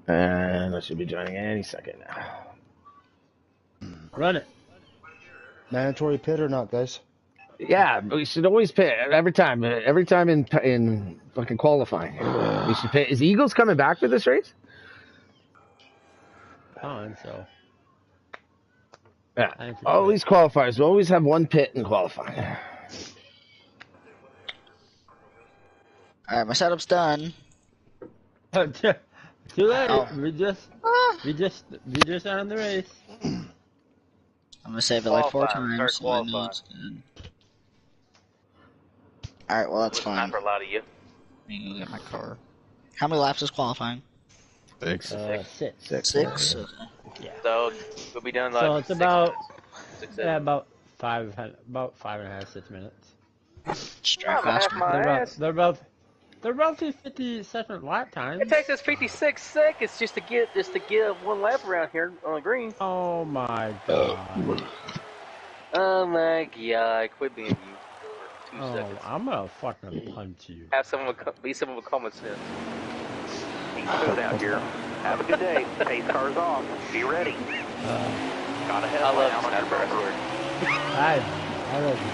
And I should be joining any second now. Run it. Mandatory pit or not, guys? Yeah, we should always pit every time in fucking qualifying. We should pit. Is Eagles coming back for this race? So. Yeah. Always qualifiers. We always have one pit in qualifying. All right, my setup's done. Too late. Oh. We just on the race. I'm gonna save it like 4 times, so I know it's good. All right, well that's fine. For a lot of you. Let me go get my car. How many laps is qualifying? 6. 6. 6. Okay. Yeah. So we'll be done like. So it's about 5.5, 6 minutes. They're about 50-second lap times. It takes us 56 seconds just to get one lap around here on the green. Oh my god. Oh my god! Quit being you. For 2 seconds. I'm gonna fucking punch you. Be someone with common sense. He's good out here. Have a good day. Pace car's off. Be ready. Gotta head. I love Sniper. I love you.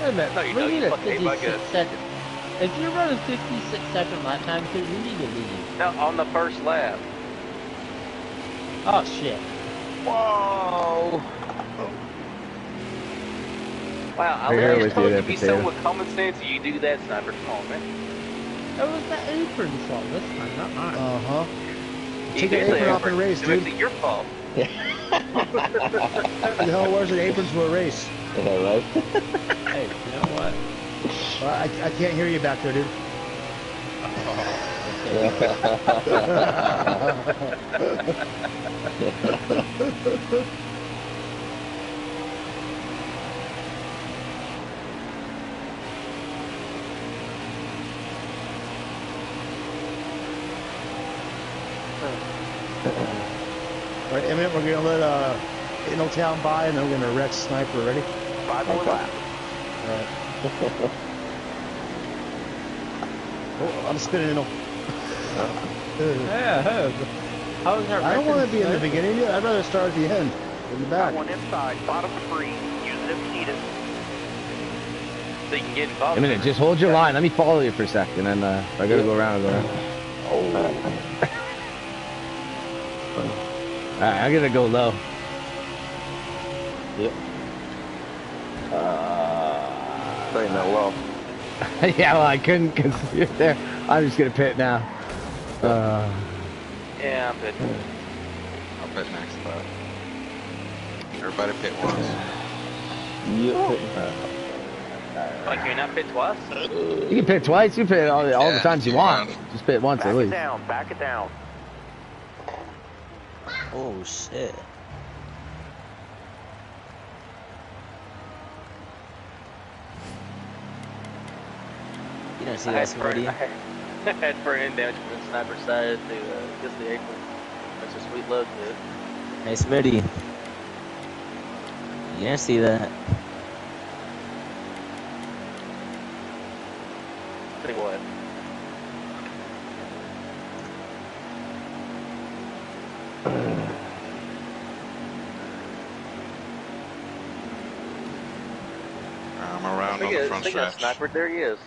Wait a minute. No, you need a fucking hate my guts. If you're running 56-second lap time, we need to leave. No, on the first lap. Oh shit. Whoa. Wow, I literally told you to be someone with common sense and you do that, Sniper. Come on, man. That was the apron's fault this time, not mine. Uh-huh. You Take an apron off in a race, dude. It's your fault. The hell wears an apron to a race? Yeah, right? Hey, you know what? Well, I can't hear you back there, dude. All right, Emmett, we're going to let Inniltown by, and then we're going to wreck Sniper. Ready? 5 more laps. All right. Oh, I'm spinning Innil. Yeah, how was that? I don't want to be in the beginning. I'd rather start at the end, in the back. Got one inside, bottom 3. Use it if you need it. So you can get involved. A minute, just hold your line. Let me follow you for a second, and if I gotta go around, I'll go around. Alright, I'm gonna go low. Yep. Playing that well. Yeah, well, I couldn't because you're there. I'm just gonna pit now. Yeah, I'm good. I'll pit next lap. Everybody pit once. Like you're not pit twice? You can pit twice. You pit all the times you want. Just pit once at least. Back it down. Oh shit. You don't see that, Smitty? I had brain damage from the Sniper side to just the apron. That's a sweet look, dude. Hey, Smitty. You didn't see that. See what? I'm around on the front stretch. Sniper, there he is.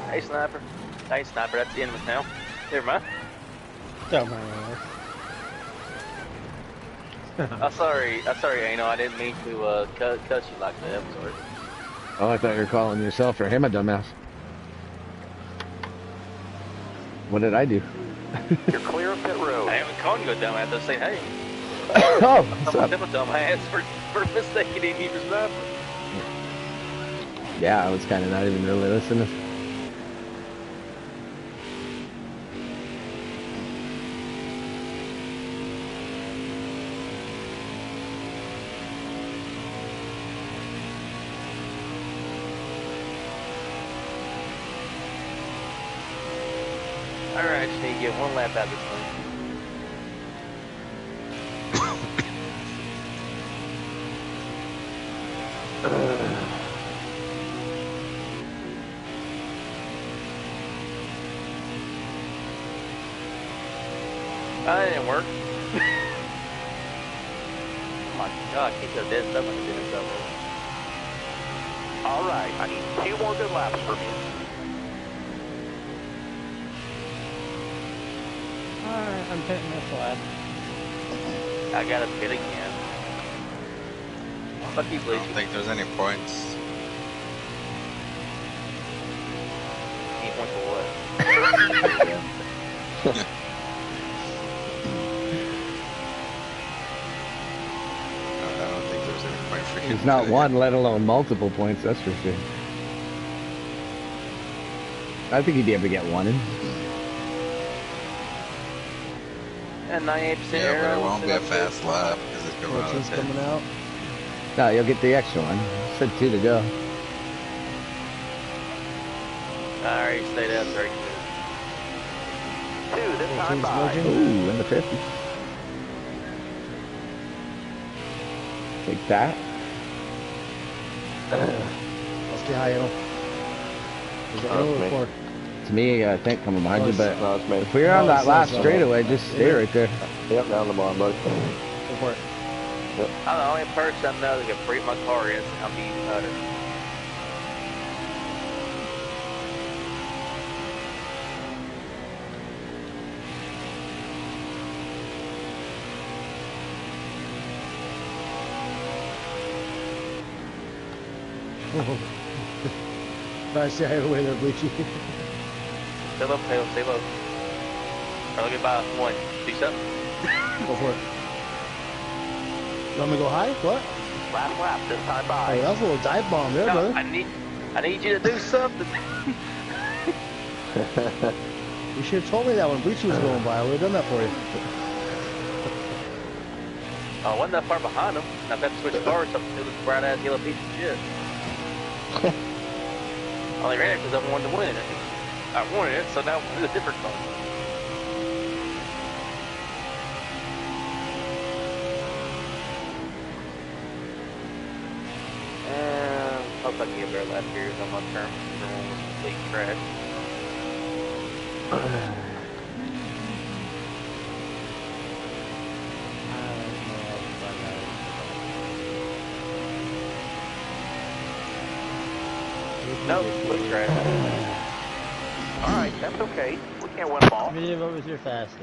Hey, Sniper. Hey, Sniper, that's the end of it now. Never mind. I'm sorry, Ano. I didn't mean to cut you like that. I'm sorry. Oh, I thought you were calling yourself or him a dumbass. What did I do? You're clear of pit road. I haven't called you a dumbass. I say, hey. Oh, what's up? I'm a dumbass for mistaking him for Sniper. Yeah, I was kind of not even really listening. Alright, just need to get one lap out of this thing. That didn't work. Oh my god, I can't go dead stuff like I did it that way. All right, I need 2 more good laps from you. Alright, I'm pitting this lap. I gotta pit again. Fuck you, I Bleach. don't think there's any points. Any points for what? I don't think there's any point for you. It's not one, let alone multiple points, that's for sure. I think he'd be able to get one in. And 98% Yeah, air. but it won't be a fast lap because it's going out of 14's 10. coming out. No, you'll get the extra one. Said 2 to go. Alright, stay down, very good. 2 this time 14's by. merging. Ooh, in the 50. Take that. Let's get high, Anil. Is it Anil or Clark? To me, I think coming behind you, but No, it's me. if we're on No, that it's last not. straightaway, just stay right there. Yep, down the bottom, buddy. Go for it. I'm the only person I know that can break my car is I'll be utter. Try to stay high away there, Bleachy. Stay low, Taylor, stay low. Or look at by 1. Do something. Go for it. You want me to go high? What? Last lap this time Oh, by. that was a little dive bomb there, No, brother. I need you to do something. You should have told me that when Bleachy was going by. I would have done that for you. I wasn't that far behind him. And I've had to switch cars up to this bright ass yellow piece of shit. I only ran it because I wanted to win it. I wanted it, so now we'll do a different car. Hope I can get better last year on my term. Everyone was complete trash. Nope, complete trash. All right, that's okay. We can't win them all. Amelia, what was your fastest?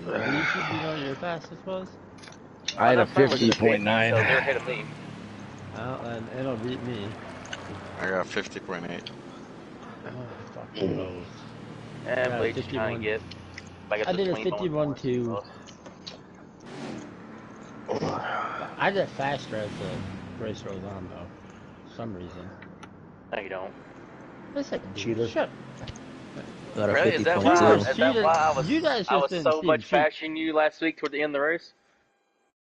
You should be know what your fastest was? I had a That's fine with the 50.9. So they're ahead of me. Well, and it'll beat me. I got 50.8. Oh, fucking close. And Yeah, Bleach 51. trying to get back up I to did a 20 points. 51-2. I get faster as the race rolls on, though. For some reason. No, you don't. Listen, Cheater. shut. Got a Really? Is that 50.2. why? Is You that why I was? you guys I just was didn't so see much the faster than you last week toward the end of the race.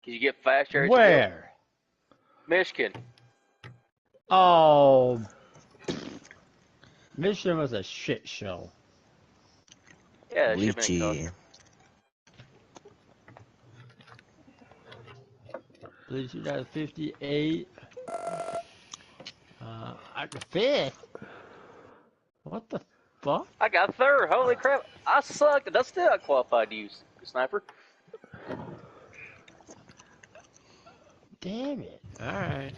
Cause you get faster. As you go. Where? Michigan. Oh. Michigan was a shit show. Yeah, it should have been Bleachy. close. Please, you got a 58. I got 5th. What the fuck? I got third. Holy crap! I sucked, and I still got qualified to use sniper. Damn it. Alright.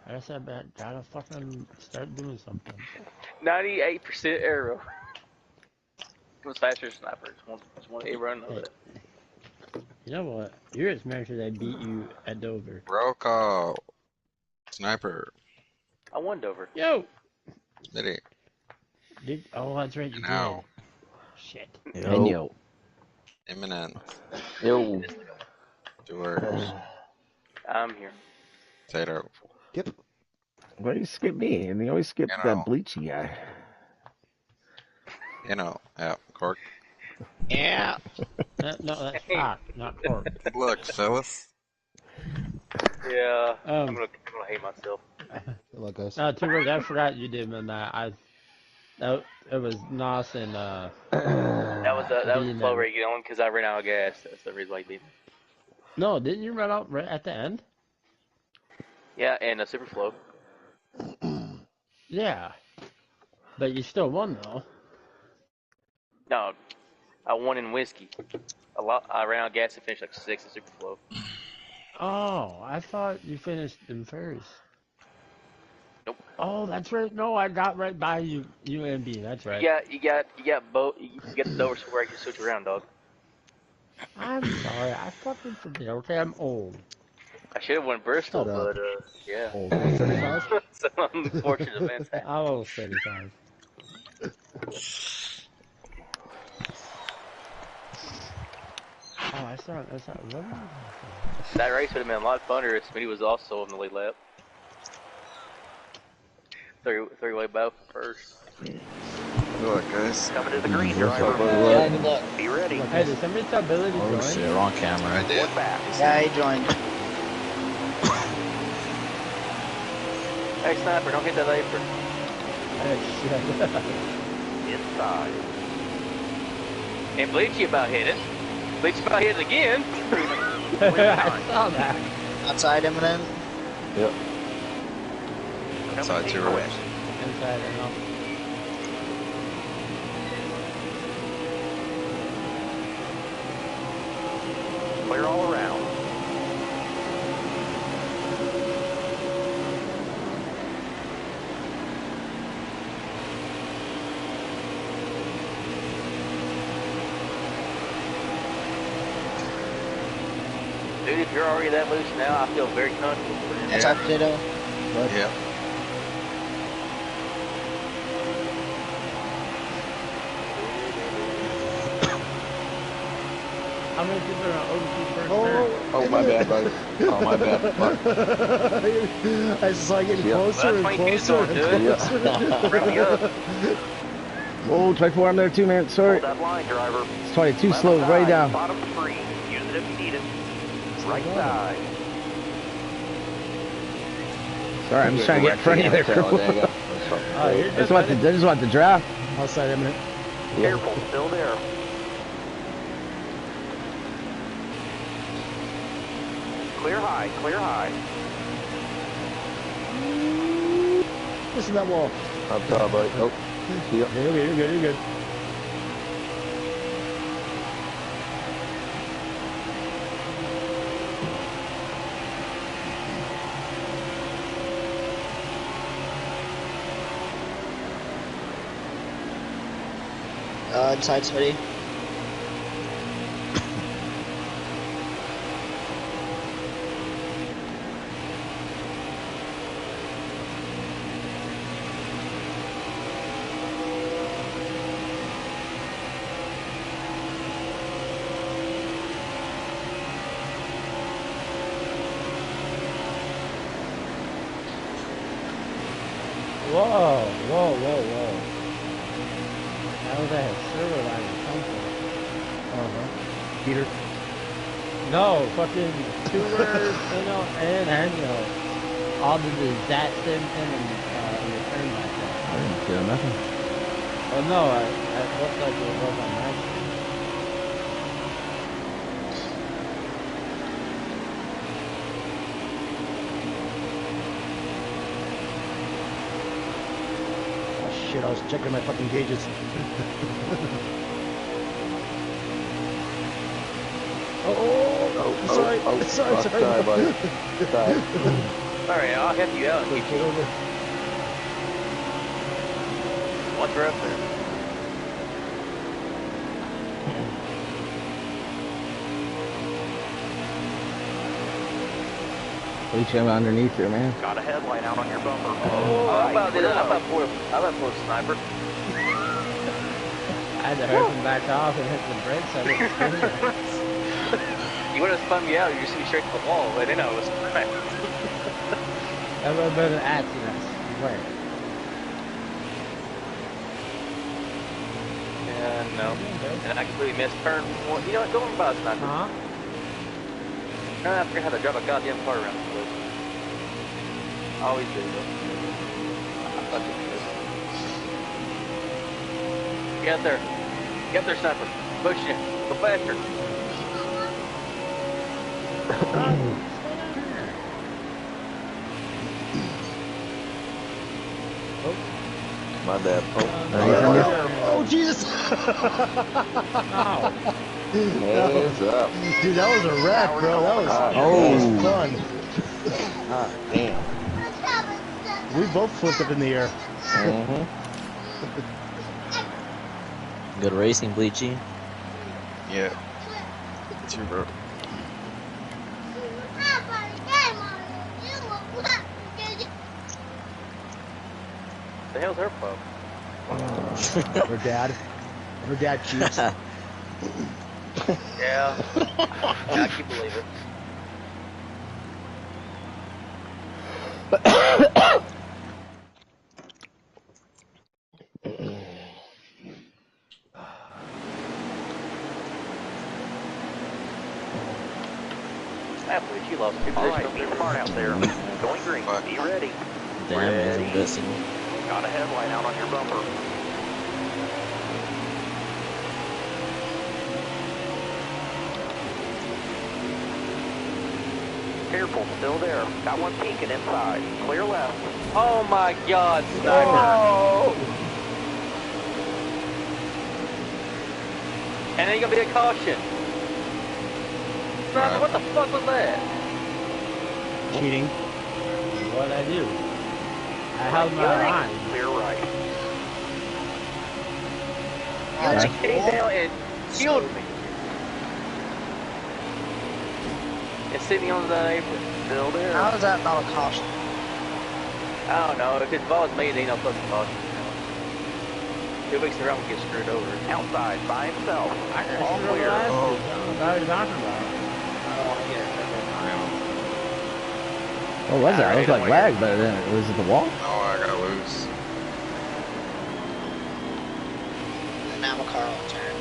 I guess I gotta fucking start doing something. 98% arrow. It was faster than sniper. Just one A run of Hey, it. you know what? You're as mad as I beat you at Dover. Roll call. Sniper. I won Dover. Yo! Did he? Oh, that's right, you Now. did. Shit. And yo. Imminent. Yo. Doers. I'm here. Tato. Yep. Why do you skip me? And you always skip You know. that Bleachy guy. You know, yeah, Cork. Yeah! No, that's hot, not pork. Look, fellas. Yeah, I'm Um, gonna hate myself. Good luck, guys. Two words I forgot you did, man. It was Nos and That was the being flow them. rate going because I ran out of gas. That's the reason why he beat me. No, didn't you run out right at the end? Yeah, and a super flow. Yeah. But you still won though. No, I won in whiskey. A lot. I ran out of gas and finished like 6th in Superflow. Oh, I thought you finished in first. Nope. Oh, that's right. No, I got right by you, UMB. That's right. You got both. You get the Dover where I can switch around, dog. I'm sorry. I fucking forget. Okay, I'm old. I should have won Bristol, Shut up. but yeah. Old 35. Some unfortunate events happened. I'm almost 35. Oh, that's not. What? That race would have been a lot funner if Smitty was also on the lead lap. Three-way battle for first. Good luck, guys. Coming to the green, driver. Yeah, good luck. Be ready. Hey, did somebody tell Billy to join? Oh shit, wrong camera. I did. One back. Yeah, he joined. Hey, Sniper, don't hit that apron. Inside. And Bleachy about hit it. Bleachy about hit it again. I saw that. Outside imminent. Yep. Outside to right. Inside and up. Clear all around. Dude, if you're already that loose now, I feel very comfortable putting it in Outside there. potato. Yeah. How many people are on OT first? Oh, my bad, buddy. Oh, my bad. I just saw it getting Yeah. closer Well, and that's closer 22's and gonna closer. Bring me up. Oh, 24, I'm there too, man. Sorry. Hold that line, driver. It's 22, Left slow, side, right down. Bottom three. Use it if you need it. Right side. Sorry, I'm just trying to get in front of you there, There you Crew. go. Oh, you're I good, just want the draft. Outside imminent. Careful, still there. Clear high, clear high. Listen to that wall. Up top, buddy. Oh, see ya. You're good, you're good, you're good. Inside Smitty. Whoa, whoa, whoa, whoa. How did that server line come from? Peter. No, fucking tours, and all the that same thing in return like that. I didn't feel nothing. Oh no, I looked like it was on my screen. Oh shit, I was checking my fucking gauges. Sorry, sorry. Sorry, buddy. Sorry. Alright, I'll help you out and get you over. Once we're up there. Reach him underneath there, man. Got a headlight out on your bumper. How about Sniper? I had to hurt him back off and hit the brakes. I didn't spin there. You would have spun me out, you just see me straight to the wall, but then I was cracked. That would have been an accident. I swear. Yeah, no. And I completely missed turn one. You know what? Go on by Sniper. Huh? I forget how to drive a goddamn car around the place. I always do, though. I fucking do. Get there. Get there, Sniper. Push it. Go faster. My bad. Oh, Jesus! Heads up. Dude, that was a wreck, bro. That was fun. Ah, damn. We both flipped up in the air. Mm-hmm. Good racing, Bleachy. Yeah. Too, bro. The hell's her pup? Her dad. Her dad cheats. Yeah. I can believe it. Absolutely, she lost two All positions. right, be smart out there. Going green. Be ready. Damn, he's invincible. Got a headlight out on your bumper. Careful, still there. Got one peeking inside. Clear left. Oh my God, Sniper! And then you gonna be a caution. Sniper, what the fuck was that? Cheating. What'd I do? I held my line. Clear right. You just came down and killed me. And sent me on the apron. Still there. How is that not a caution? I don't know. If it involves me, they ain't no fucking caution. 2 weeks in a row, I'm gonna get screwed over. Outside by himself. I got All screwed over clear. last week. I don't know what you're talking about. I don't want to get it. What was that? It was like lag, but was it the wall? Oh, I gotta lose. Now McCarl will turn.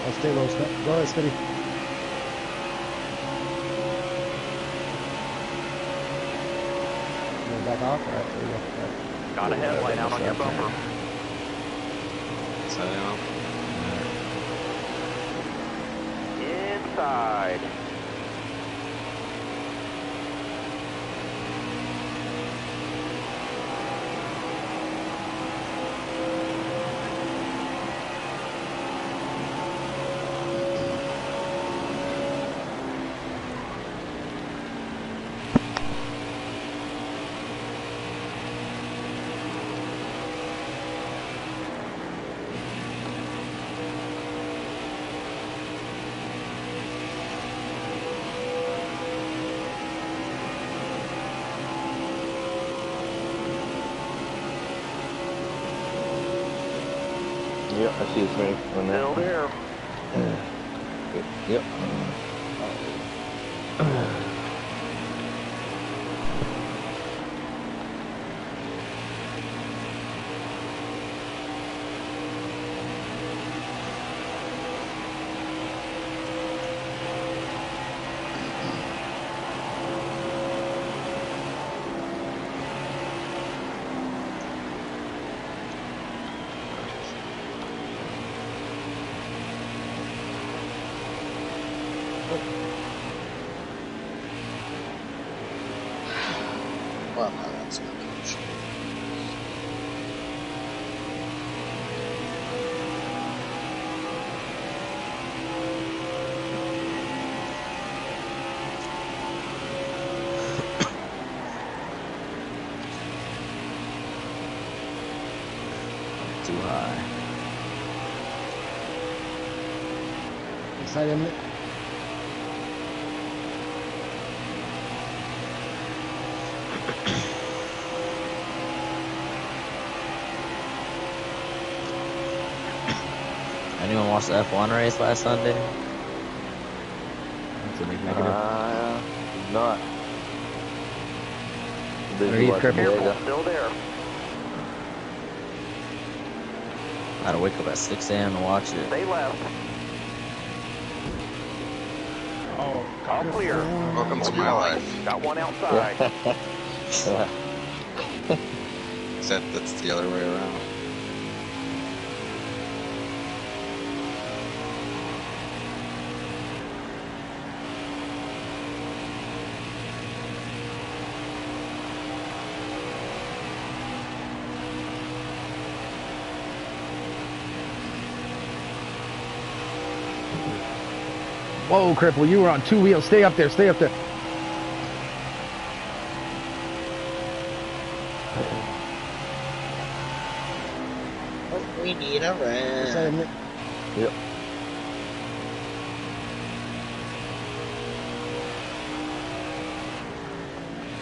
I'll stay low, Scott. Go ahead, Smitty. Back off? All right, there you go. All right. Got a headlight out on your bumper. So, Inside. Yep, I see it's me. Still there. Yep. Well, no, that's not caution. Too high. Inside Emmett. Anyone watch the F1 race last Sunday? That's a big negative. Not. Are Busy you watching crippled? Diego. Still there. I had to wake up at 6 a.m. to watch it. Stay left. Oh, All clear. welcome to my life. Got one outside. Except that's the other way around. Whoa, Cripple, you were on 2 wheels. Stay up there, stay up there. Oh, we need a Is that red. in it? Yep.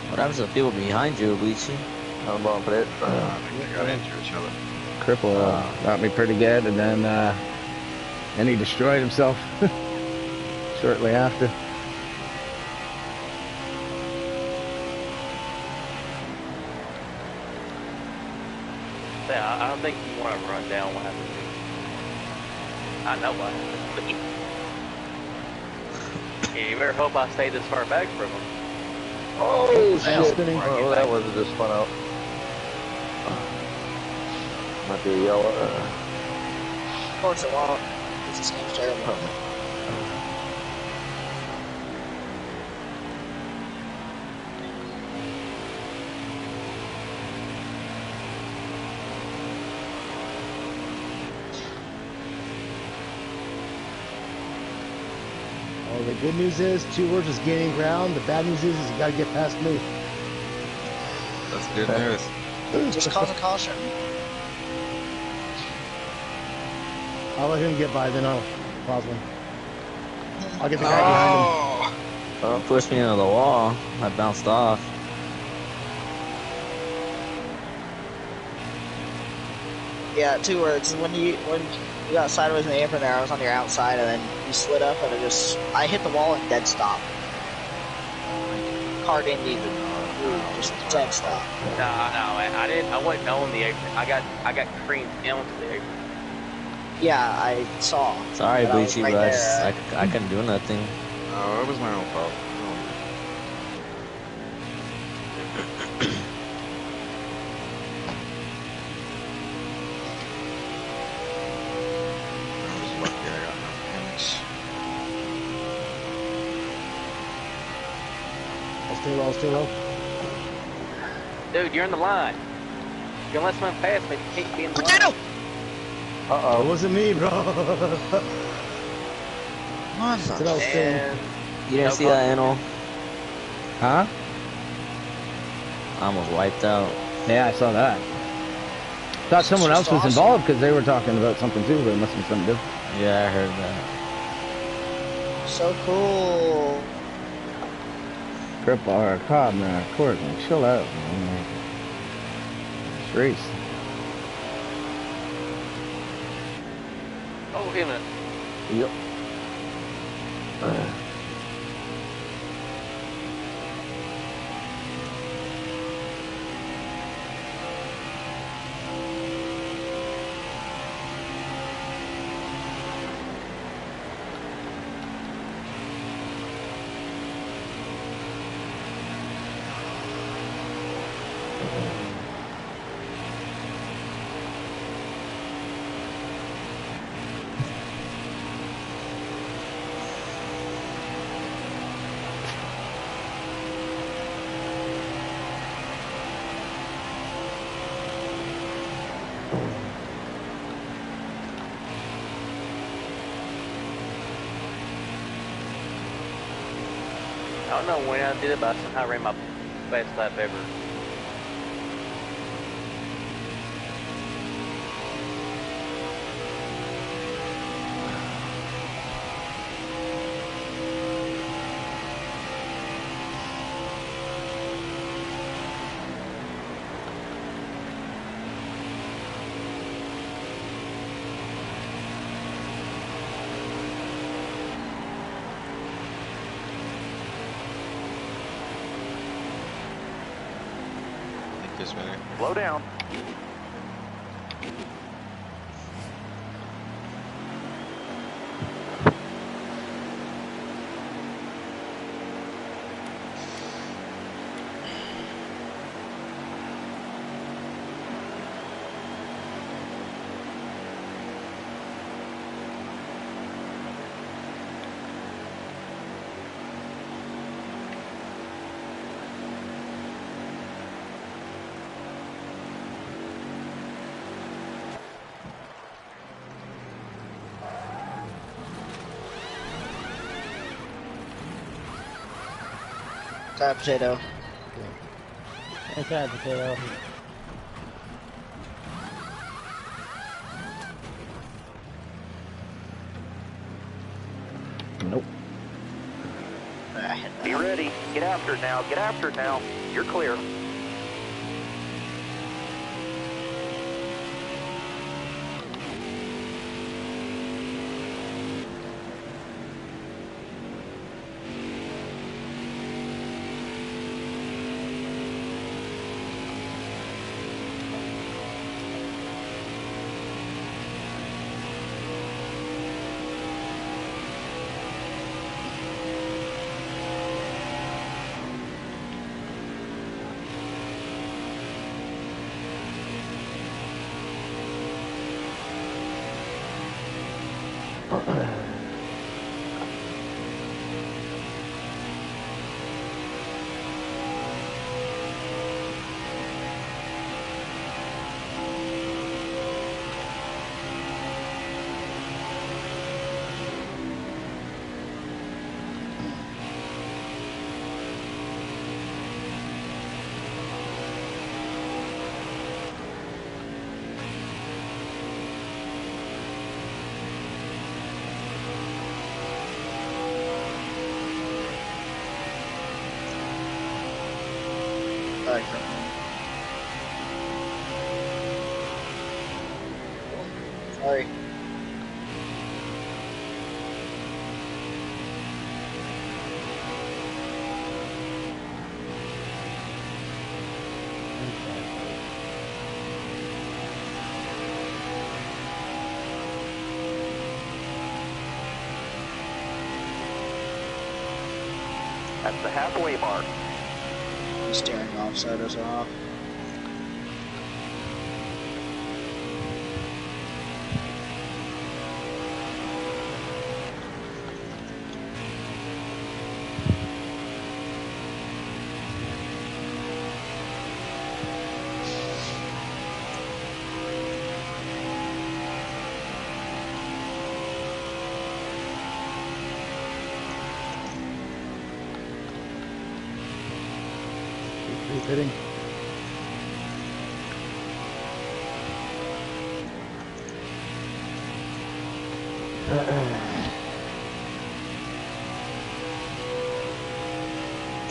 What happens to the people behind you, Luigi? I'm on for it. I think they got into each other. Cripple got me pretty good, and then he destroyed himself shortly after. Yeah, I don't think you want to run down what happened to me. I know what happened to me. Yeah, you better hope I stay this far back from him. Oh, Now shit. spinning. Oh, that was just spun out. Might be a yellow. Of course it won't. This game's terrible. Oh, the good news is 2 words is gaining ground. The bad news is you got to get past me. That's good news. Just cause a caution. I'll let him get by, then I'll possibly. I'll get the guy behind him. Oh, Pushed me into the wall. I bounced off. Yeah, 2 words. When you got sideways in the apron there, I was on your outside, and then you slid up, and I hit the wall and dead stop. Car didn't even just dead stop. No, I wasn't on the apron. I got creamed into the apron. Yeah, I saw. Sorry, but I was Bleachy, right but there. I couldn't do nothing. Oh, it was my own fault. I was lucky I got no damage. I'll stay low. Dude, you're in the line. You can let someone pass me. You can't be in the line. Uh-oh. It wasn't me, bro. Mother. And You didn't see that, Anil? Huh? I almost wiped out. Yeah, I saw that. Thought someone else was involved because they were talking about something too, but it must have been something different. Yeah, I heard that. So cool. Grip bar, cob, man, Courtney, chill out, man. It's race. Oh, wait a minute. Yep. I don't know when I did it, but I somehow ran my best lap ever. This minute. Slow down. Side potato. Inside potato. Nope. Be ready. Get after it now. Get after it now. You're clear. Sorry. That's the halfway mark. Steering offset us off. Hitting.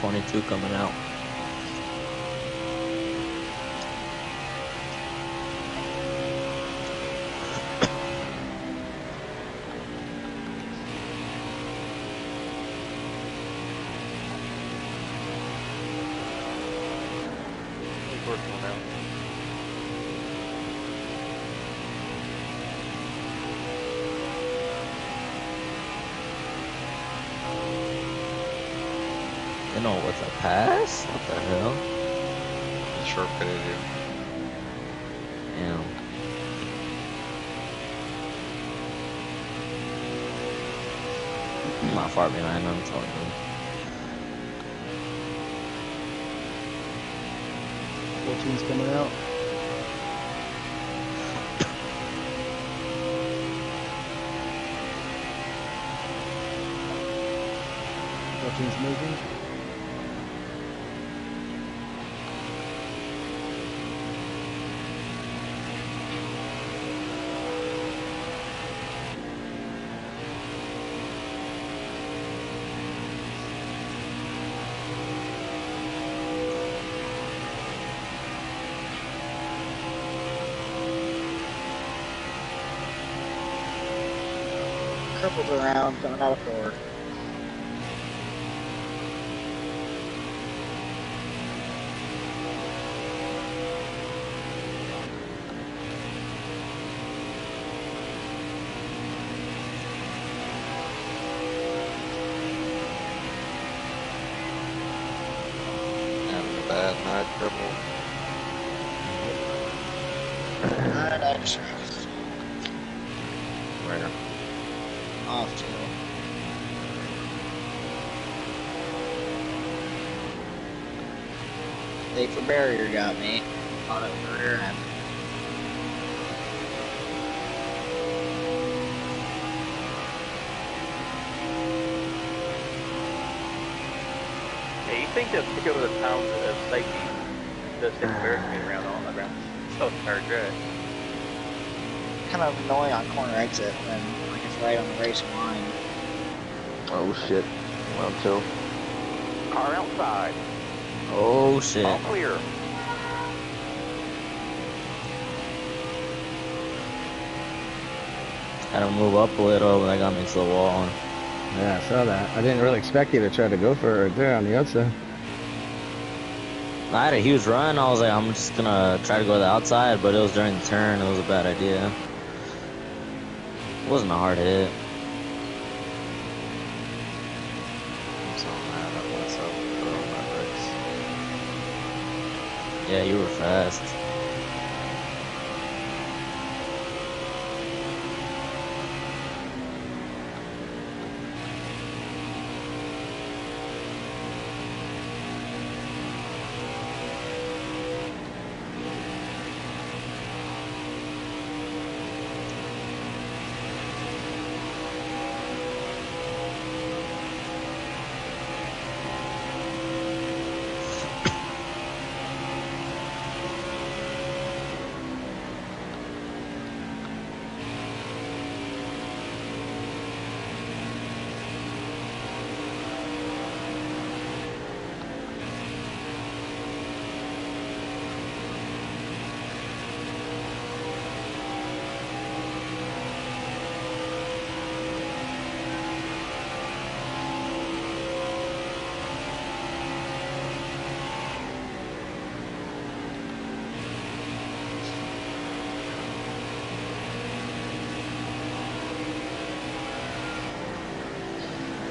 .22 coming out. First one out. You know what's a pass? What the hell? He short pitted you. Damn. I'm not far behind him, telling you. 14's coming out. Fourteen's moving. Purple's around, coming out of forward. Having a bad night, purple. Alright, extra. Where? Off tail. Vapor barrier got me. On it for rear end. Eight. think they'll pick over the pound of safety, the safety barricade around so entire track. Kind of annoying on corner exit when like it's right on the racing line. Oh shit. Well, too. Car outside. Oh shit. All clear. Had to move up a little, but I got me into the wall. Yeah, I saw that. I didn't really expect you to try to go for it right there on the outside. I had a huge run. I was like, I'm just gonna try to go to the outside, but it was during the turn. It was a bad idea. It wasn't a hard hit. I'm so mad at myself for throwing my brakes. Yeah, you were fast.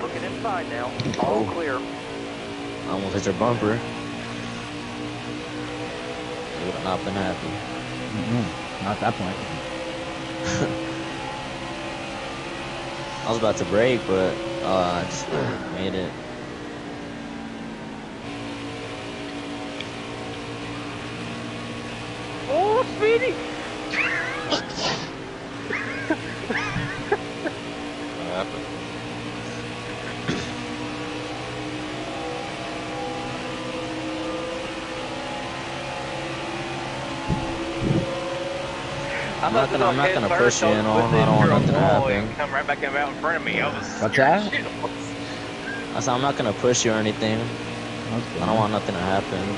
Looking inside now. All clear. I almost hit your bumper. You would have not been happy. Not at that point. I was about to brake, but I just made it. Oh, Speedy! What happened? I'm not gonna push you and all. I don't want nothing to happen. Come right back out in front of me. I was What's that? I said I'm not gonna push you or anything. I don't want nothing to happen.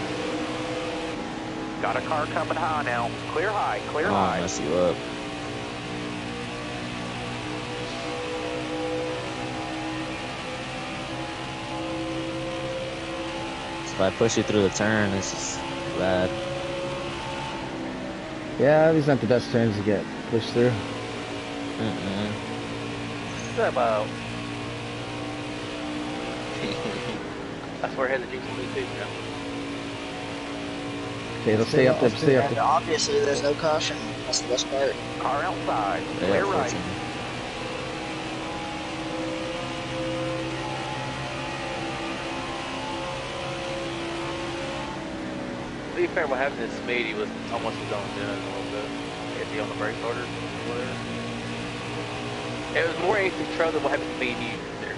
Got a car coming high now. Clear high, I clear don't want high. to mess you up. So if I push you through the turn, it's just bad. Yeah, these aren't the best turns to get pushed through. What's that about? That's where I had the GTV too, you know? Okay, let's stay up there. Stay up And there. obviously there's no caution. That's the best part. Car outside. Yeah, Clear right. 14. To be fair, what happened to Smitty was almost his own doing a little bit. If he on the brake order or whatever. It was more in control than what happened to me and you there.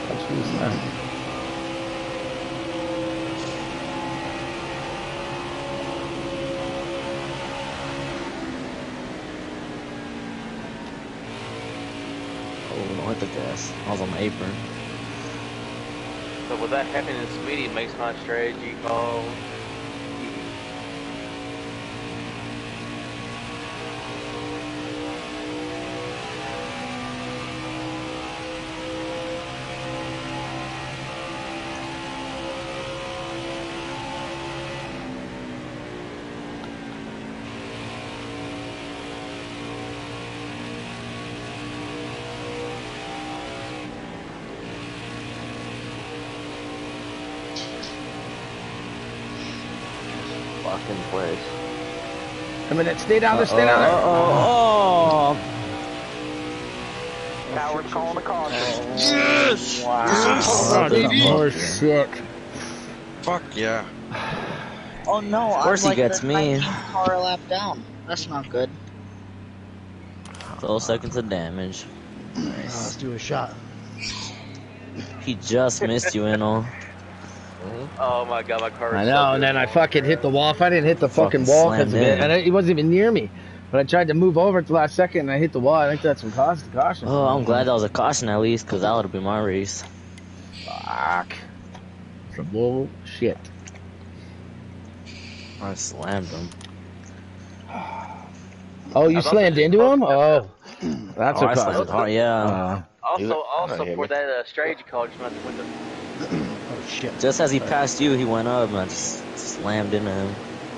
That's really nice. Oh, don't hit the gas. I was on the apron. So with that happening to Smitty, it makes my strategy call. Fucking place. A minute, stay down there, stay down there. Oh, Cowards calling the caution. Yes! Oh, baby. shit. Fuck yeah. Oh no, Of course I'm like he gets the me. 19th car lap down. That's not good. 12 seconds of damage. Let's do a shot. He just missed you, Inno. Oh my god, my car I is know, so and good. then I fucking hit the wall. If I didn't hit the fucking wall because slammed of it, in. and he wasn't even near me, but I tried to move over at the last second and I hit the wall. I think that's some caution. Oh, I'm glad that was a caution at least, because that would have been my race. Fuck. Some bullshit. I slammed him. Oh, you slammed into him? Oh, that's I a slammed it caution. hard, yeah. Also for that strategy call, just went with the. Oh shit. Just as he passed you, he went up, and I just slammed into him.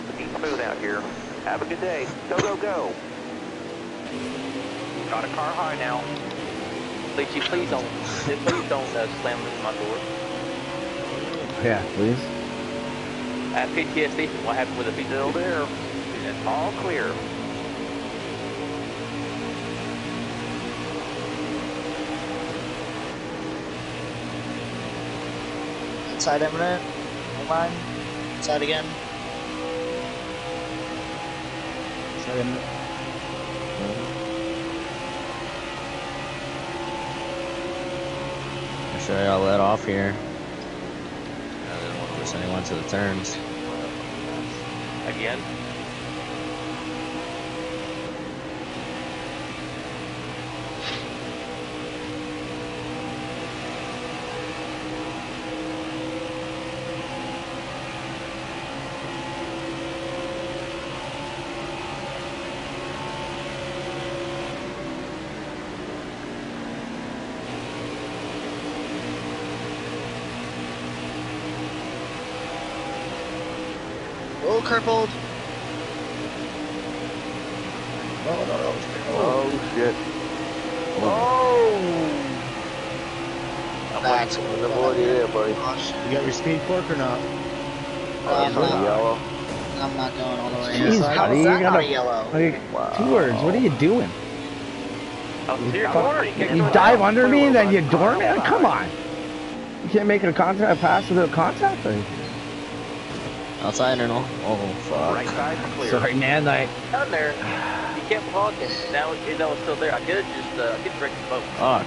Looking smooth out here. Have a good day. Go, go, go. Got a car high now. Please don't slam into my door. Yeah, please. I have PTSD from what happened with the pizza. Still there. It's all clear. Inside imminent. Hold on. Inside again. I'm sure I let off here. Yeah, I didn't want Push anyone to the turns. Again. Oh, crippled. Oh shit. That's The board there, buddy. gosh. You got your speed quirk or not? I'm Is it not, yellow? I'm not going all the way. Jeez, How buddy, is you that not gotta- a yellow? Like, 2 words. What are you doing? Oh, to your corner. You can't You go dive down. under me and then you door me? Come on. You can't make a contact pass without contact? Or... Outside or no? Oh, fuck. Right side clear. Sorry, man. Like, Down there. You kept walking. Now it's still there. I could just break the boat. Fuck.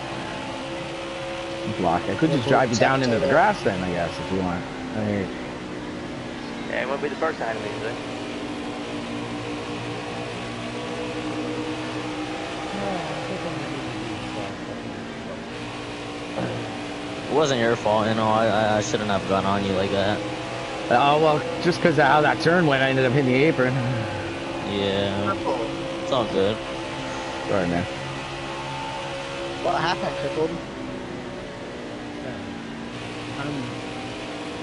block. I could just drive you down into the grass then, I guess, if you want. I mean, Yeah, it won't be the first time to me today. It wasn't your fault, you know. I shouldn't have gone on you like that. oh, well, just because of how that turn went, I ended up hitting the apron. Yeah. It's all good. Sorry, man. What happened, crippled?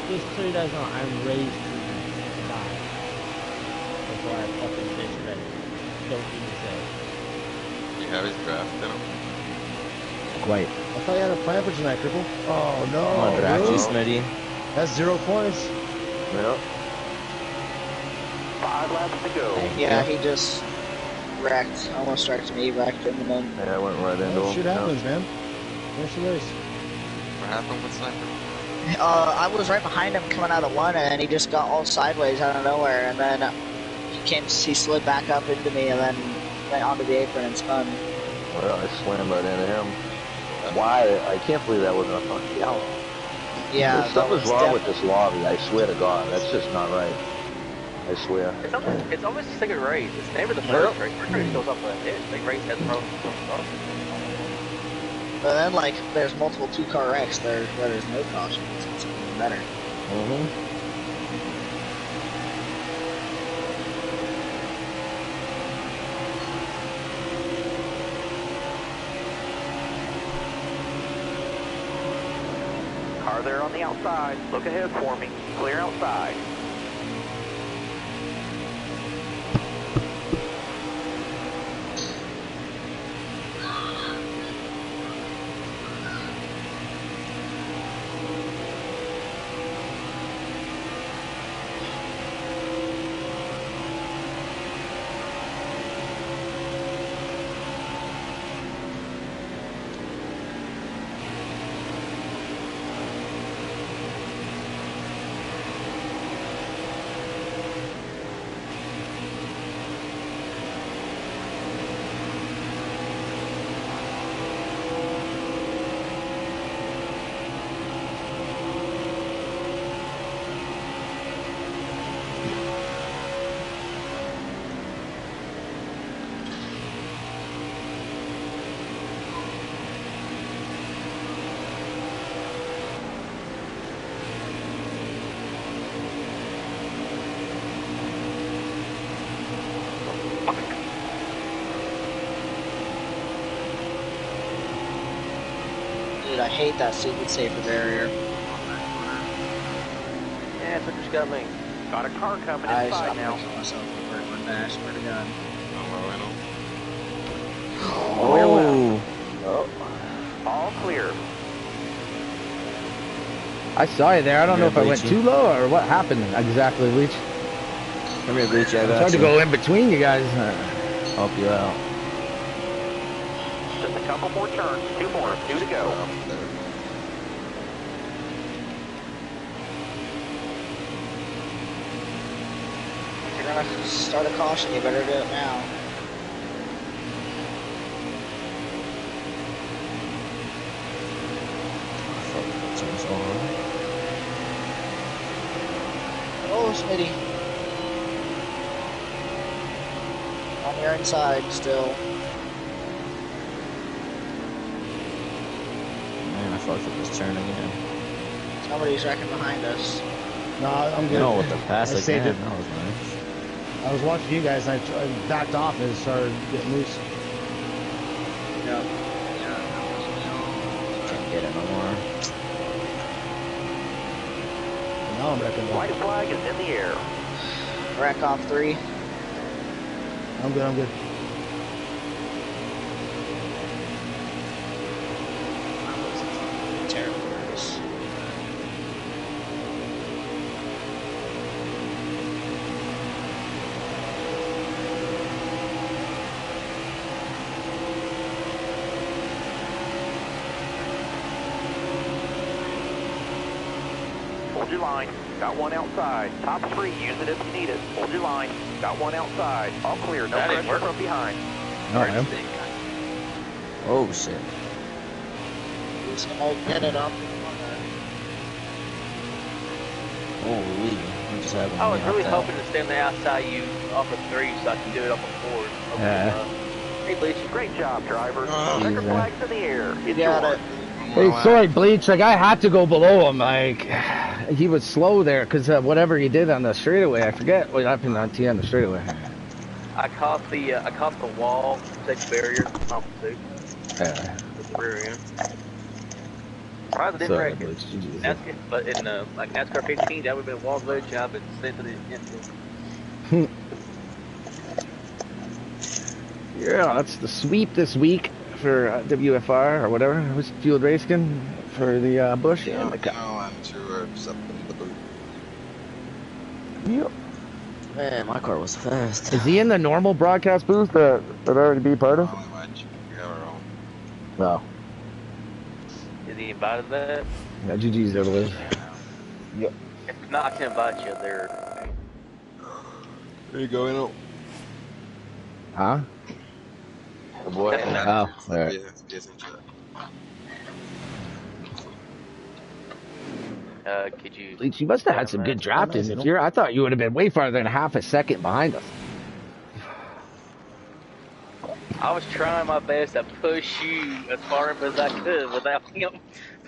Just so you guys know, I'm raised to die. That's why I fucking say shit I don't need to say. You have his draft in him? Quite. I thought you had a plan for tonight, Cripple. Oh, no. I'm gonna draft you, Smitty. That's 0 points. Yep. 5 laps to go. Yeah, he just wrecked. Almost wrecked me, wrecked him, and then Yeah, I went right into him. Shit happens, man. Finish the race. What happened with Sniper? I was right behind him coming out of one, and then he just got all sideways out of nowhere, and then he slid back up into me, and then went onto the apron and spun. Well, I slammed right into him. Why? I can't believe that wasn't a fucking yellow. Yeah, There's something's wrong with this lobby. I swear to God, that's just not right. I swear. It's almost the second race. It's never the first race. First race goes up like this. Big race has pros. But then, like, there's multiple 2-car wrecks where there's no caution. It's even better. Mm-hmm. Car there on the outside. Look ahead for me. Clear outside. hate that stupid safer barrier. Yeah, that's what just got me. Got a car coming I'm inside gonna now. kill myself over one day, I swear to God. Oh. All clear. I saw you there. I don't know Yeah, if I went Bleachy. too low or what happened exactly, Leach. Come here, Bleachy. I It's got hard to you. go in between you guys. Help you out. Just a couple more turns. 2 more. 2 to go. If you're gonna start a caution, you better do it now. Oh, Smitty. On your inside still. Man, I fucked up this turn again. Somebody's wrecking behind us. No, I'm good. No, with the pass I saved again. it. That was nice. I was watching you guys and I backed off and it started getting loose. Yep. Can't get it no more. Now I'm wrecking. White flag is in the air. Wreck off 3. I'm good, I'm good. Terrible race. Hold your line. Got one outside. Top 3. Use it if you need it. Hold your line. Got one outside. All clear. No That didn't pressure work. from behind. All right. Oh, shit. Who's gonna get it up? Holy. What just happened? I to was me really off hoping to stay on the outside you off of 3 so I could do it off of 4. Yeah. Hey, Bleachy. Great job, driver. Oh, Checker geez, flag's in the air. You It's got yours. it. Hey, sorry, Bleach. Like, I had to go below him. Like, he was slow there because whatever he did on the straightaway, I forget what happened on the straightaway. I caught the wall, safe barrier, off the 2. Yeah. With the rear end. Surprised I didn't Sorry, wreck it. Bleach. Jesus. NASCAR, but in like NASCAR 15, that would have been Wall's load job and sent to the infield. Yeah, that's the sweep this week for WFR or whatever. Who's Field Racing for the Bush and the Cup. And 2 words up in the boot. Yep. Man, my car was fast. Is he in the normal broadcast booth that already be part of? Only watch. We have our own. No. Is he invited to that? Yeah, GG's there, Liz. Yep. If not, I can invite you there. There you go, Inno. Huh? The boy. Oh, alright. Could you? Bleach, you must have had some good drafting. If you're, I thought you would have been way farther than half a second behind us. I was trying my best to push you as far up as I could without him.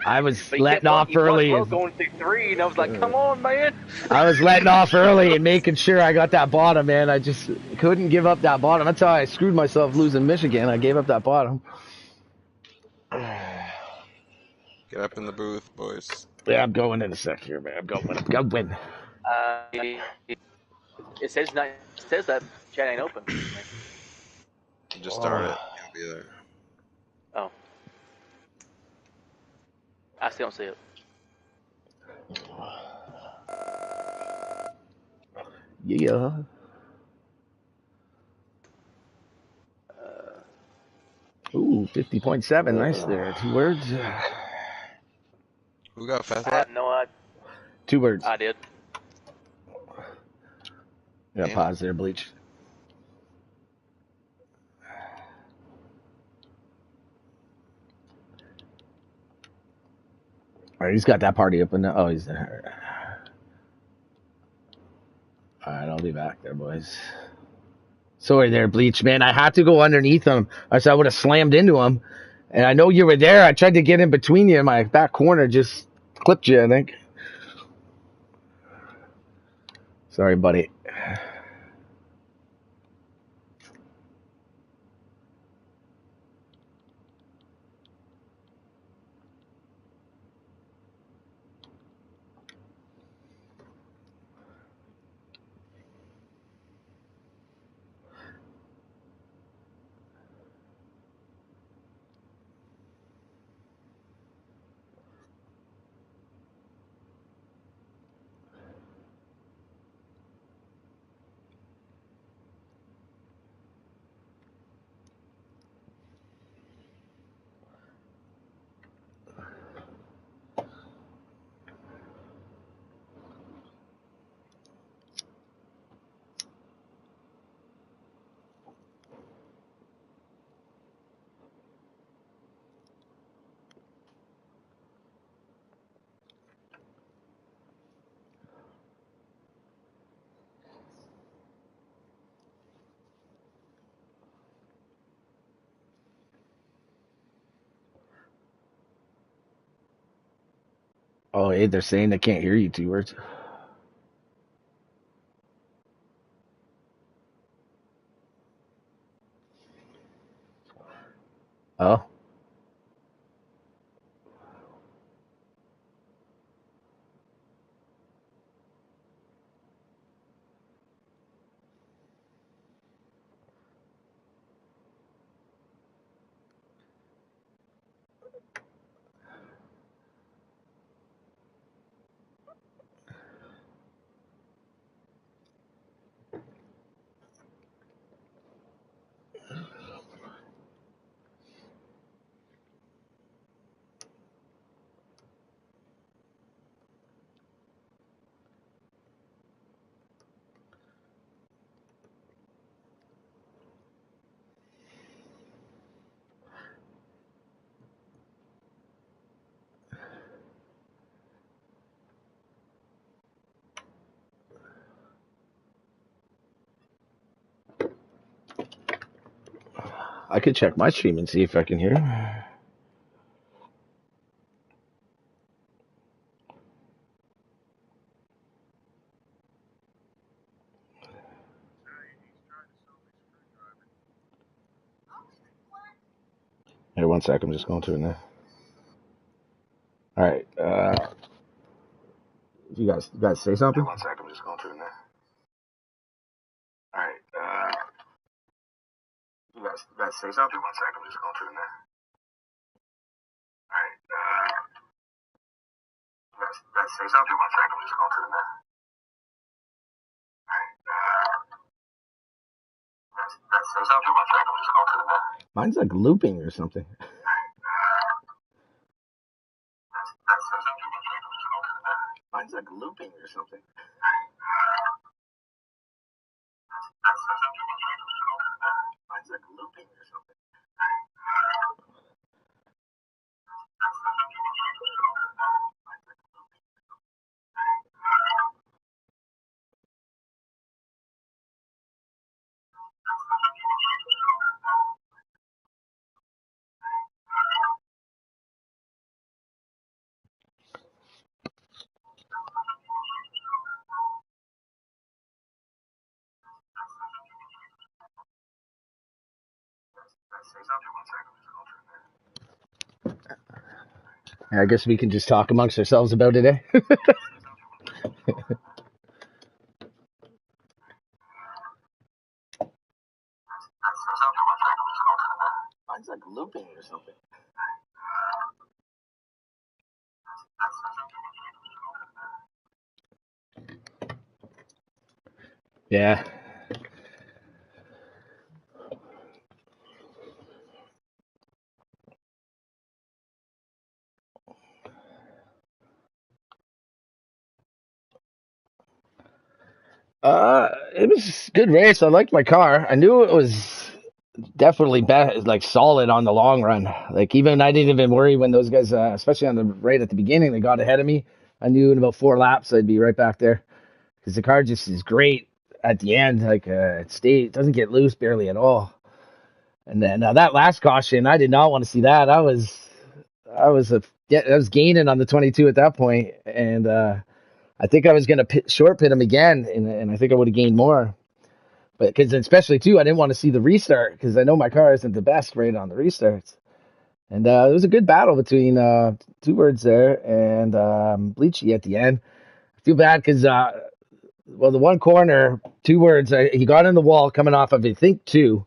I was But he letting kept off early. going through 3, and I was like, "Come on, man!" I was letting off early and making sure I got that bottom, man. I just couldn't give up that bottom. That's how I screwed myself losing Michigan. I gave up that bottom. Get up in the booth, boys. Yeah, I'm going in a sec here, man. I'm going. It says not. It says that chat ain't open. Just start it. You'll be there. Oh, I still don't see it. Yeah. Ooh, 50.7. Nice there. 2 words. Who got fast? I have no idea. 2 words. I did. Yeah, pause there, Bleach. All right, he's got that party open now. Oh, he's there. All right, I'll be back there, boys. Sorry there, Bleach, man. I had to go underneath him. I said I would have slammed into him. And I know you were there. I tried to get in between you in my back corner. Just clipped you, I think. Sorry, buddy. Oh, hey, they're saying they can't hear you, two words. Oh. I could check my stream and see if I can hear. Here, 1 sec. I'm just going to it now. All right. You guys say something? Here, 1 sec. I'm just going to it now. All right. You guys say something? Here, 1 sec. I'm just going to it now. All right. You guys say something? Here, 1 sec. I'm just going to it now. All right. You guys say something? Here, 1 sec. I'm just going to it now. Mine's like looping or something. Mine's like looping or something. Mine's like looping or something. I guess we can just talk amongst ourselves about it, eh? Mine's like looping or something. Yeah. It was a good race. I liked my car. I knew it was definitely like solid on the long run. Like even I didn't even worry when those guys, especially on the right at the beginning, they got ahead of me. I knew in about 4 laps I'd be right back there because the car just is great at the end. Like it doesn't get loose barely at all. And then that last caution, I did not want to see that. I was gaining on the 22 at that point, and I think I was going to short pit him again, and I think I would have gained more. But because especially too, I didn't want to see the restart because I know my car isn't the best right on the restarts. And it was a good battle between two words there and Bleachy at the end. I feel bad because the one corner, two words, he got in the wall coming off of I think two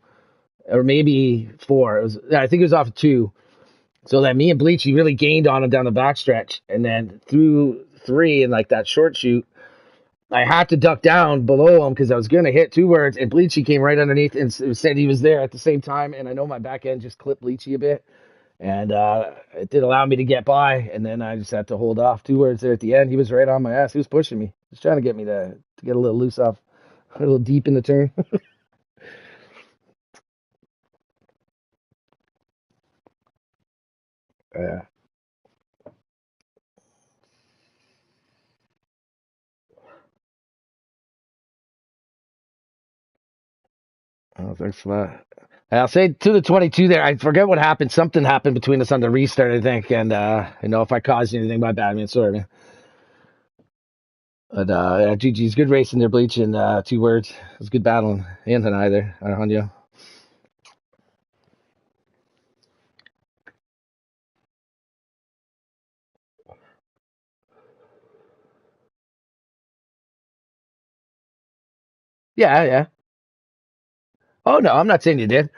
or maybe four. I think it was off of two. So that me and Bleachy really gained on him down the backstretch, and then through three and like that short shoot, I had to duck down below him because I was gonna hit two words, and Bleachy came right underneath and said he was there at the same time. And I know my back end just clipped Bleachy a bit, and it did allow me to get by. And then I just had to hold off two words there at the end. He was right on my ass. He was pushing me. He was trying to get me to get a little loose off, a little deep in the turn. Yeah. Oh, thanks for that. And I'll say to the 22 there, I forget what happened. Something happened between us on the restart, I think. And, if I caused you anything, my bad, man. Sorry, man. But, GG's good racing there, Bleach, in 2 words. It was good battling. Anthony and I there, Alejandro. Yeah, yeah. Oh, no, I'm not saying you did.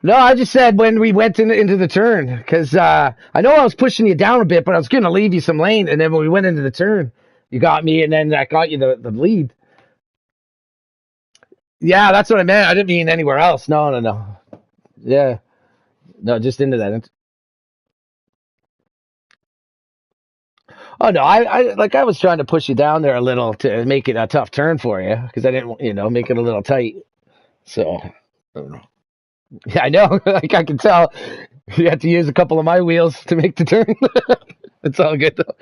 No, I just said when we went into the turn, because I know I was pushing you down a bit, but I was going to leave you some lane. And then when we went into the turn, you got me, and then I got you the lead. Yeah, that's what I meant. I didn't mean anywhere else. No, no, no. Yeah. No, just into that. Oh, no, I was trying to push you down there a little to make it a tough turn for you, because I didn't, make it a little tight. So, I don't know. Yeah, I know. Like I can tell, you had to use a couple of my wheels to make the turn. It's all good though.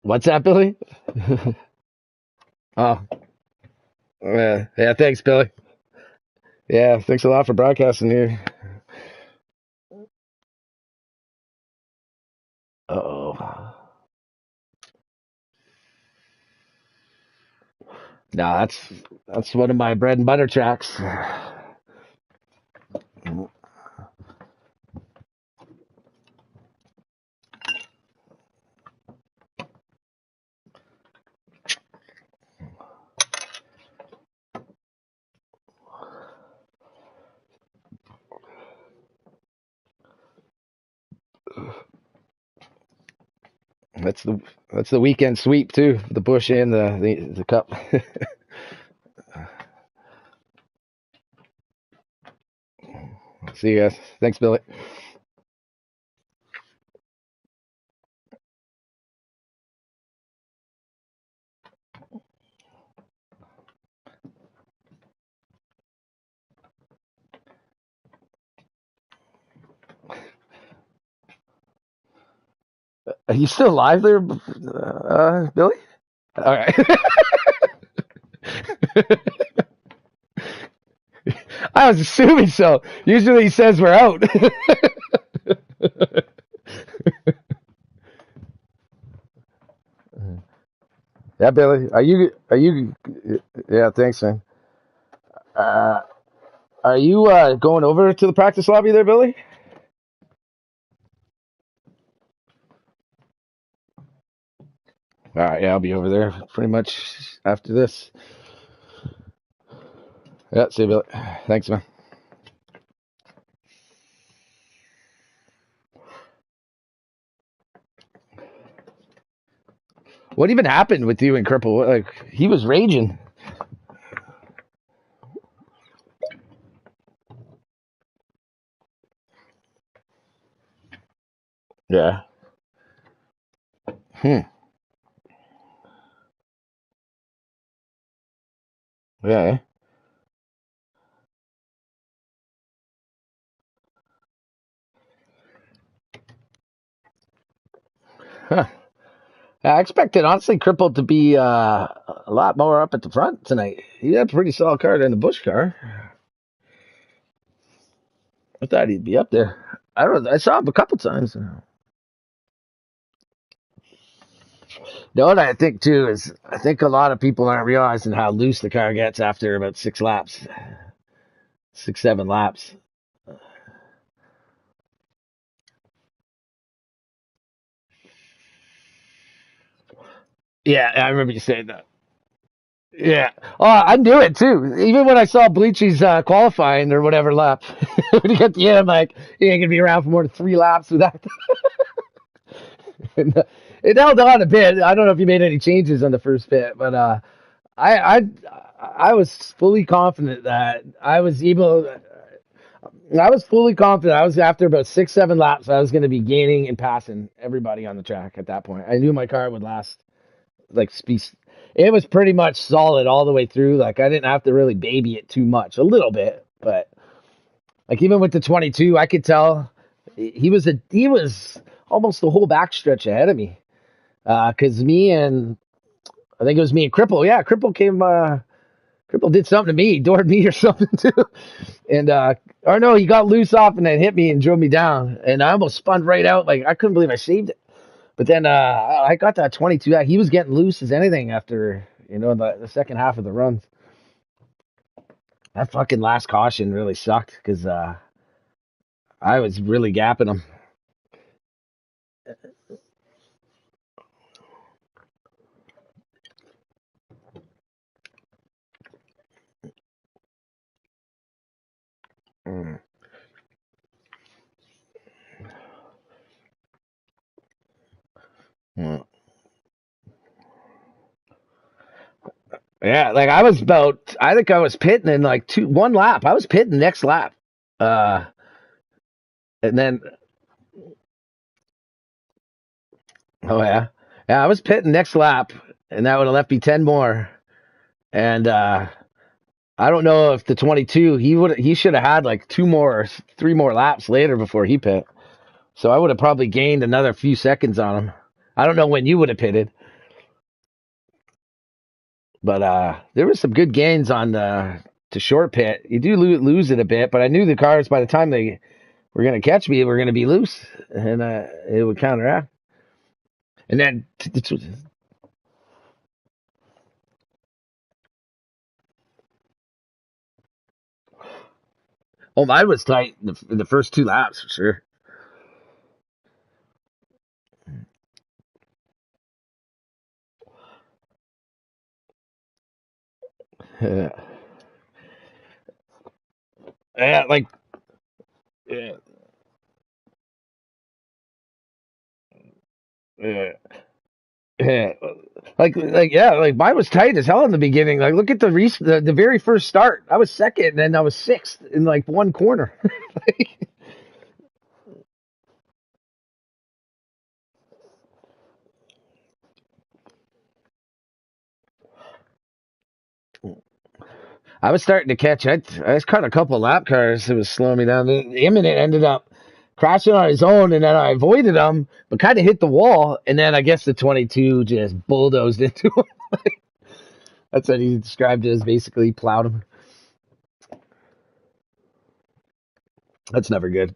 What's that, Billy? Oh, yeah. Thanks, Billy. Yeah, thanks a lot for broadcasting here. Oh, no, that's one of my bread and butter tracks. That's the weekend sweep too. The Bush and the Cup. See you guys. Thanks, Billy. Are you still alive there, Billy? All right. I was assuming so. Usually he says we're out. Yeah, Billy. Are you? Yeah, thanks, man. Uh, are you going over to the practice lobby there, Billy? All right, yeah, I'll be over there pretty much after this. Yeah, see you, Billy. Thanks, man. What even happened with you and Cripple? Like, he was raging. Yeah. Hmm. Yeah. Huh. I expected, honestly, Cripple to be a lot more up at the front tonight. He had a pretty solid car in the Bush car. I thought he'd be up there. I don't know. I saw him a couple times. You know what I think too is I think a lot of people aren't realizing how loose the car gets after about 6 laps, 6, 7 laps. Yeah, I remember you saying that. Yeah. Oh, I knew it too. Even when I saw Bleachy's qualifying or whatever lap, when he got the end, I'm like, he ain't gonna be around for more than 3 laps with that. And, it held on a bit. I don't know if you made any changes on the first bit, but I I I was fully confident that I was able. I was fully confident. I was after about 6, 7 laps. I was going to be gaining and passing everybody on the track at that point. I knew my car would last like speed. It was pretty much solid all the way through. Like I didn't have to really baby it too much, a little bit, but like even with the 22, I could tell He was almost the whole backstretch ahead of me. Because me and I think it was me and Cripple. Yeah, Cripple came. Cripple did something to me. He doored me or something too. And or no, he got loose off and then hit me and drove me down. And I almost spun right out. Like I couldn't believe I saved it. But then I got that 22. He was getting loose as anything after the second half of the runs. That fucking last caution really sucked because I was really gapping him. Mm. Mm. Yeah, like I think I was pitting in like one lap. I was pitting next lap. Uh, and then, oh yeah. Yeah, I was pitting next lap and that would have left me 10 more. And, I don't know if the 22, he should have had like 3 more laps later before he pit. So I would have probably gained another few seconds on him. I don't know when you would have pitted, but there was some good gains on to short pit. You do lose it a bit, but I knew the cars by the time they were going to catch me were going to be loose, and it would counteract. And then, oh, mine was tight in the first 2 laps for sure. Yeah, like yeah, yeah. Yeah, like mine was tight as hell in the beginning. Like look at the very first start. I was second, and then I was sixth in like one corner. I was starting to catch. I just caught a couple of lap cars that was slowing me down. The Imminent ended up crashing on his own, and then I avoided him, but kind of hit the wall. And then I guess the 22 just bulldozed into him. That's what he described it as. Basically, plowed him. That's never good.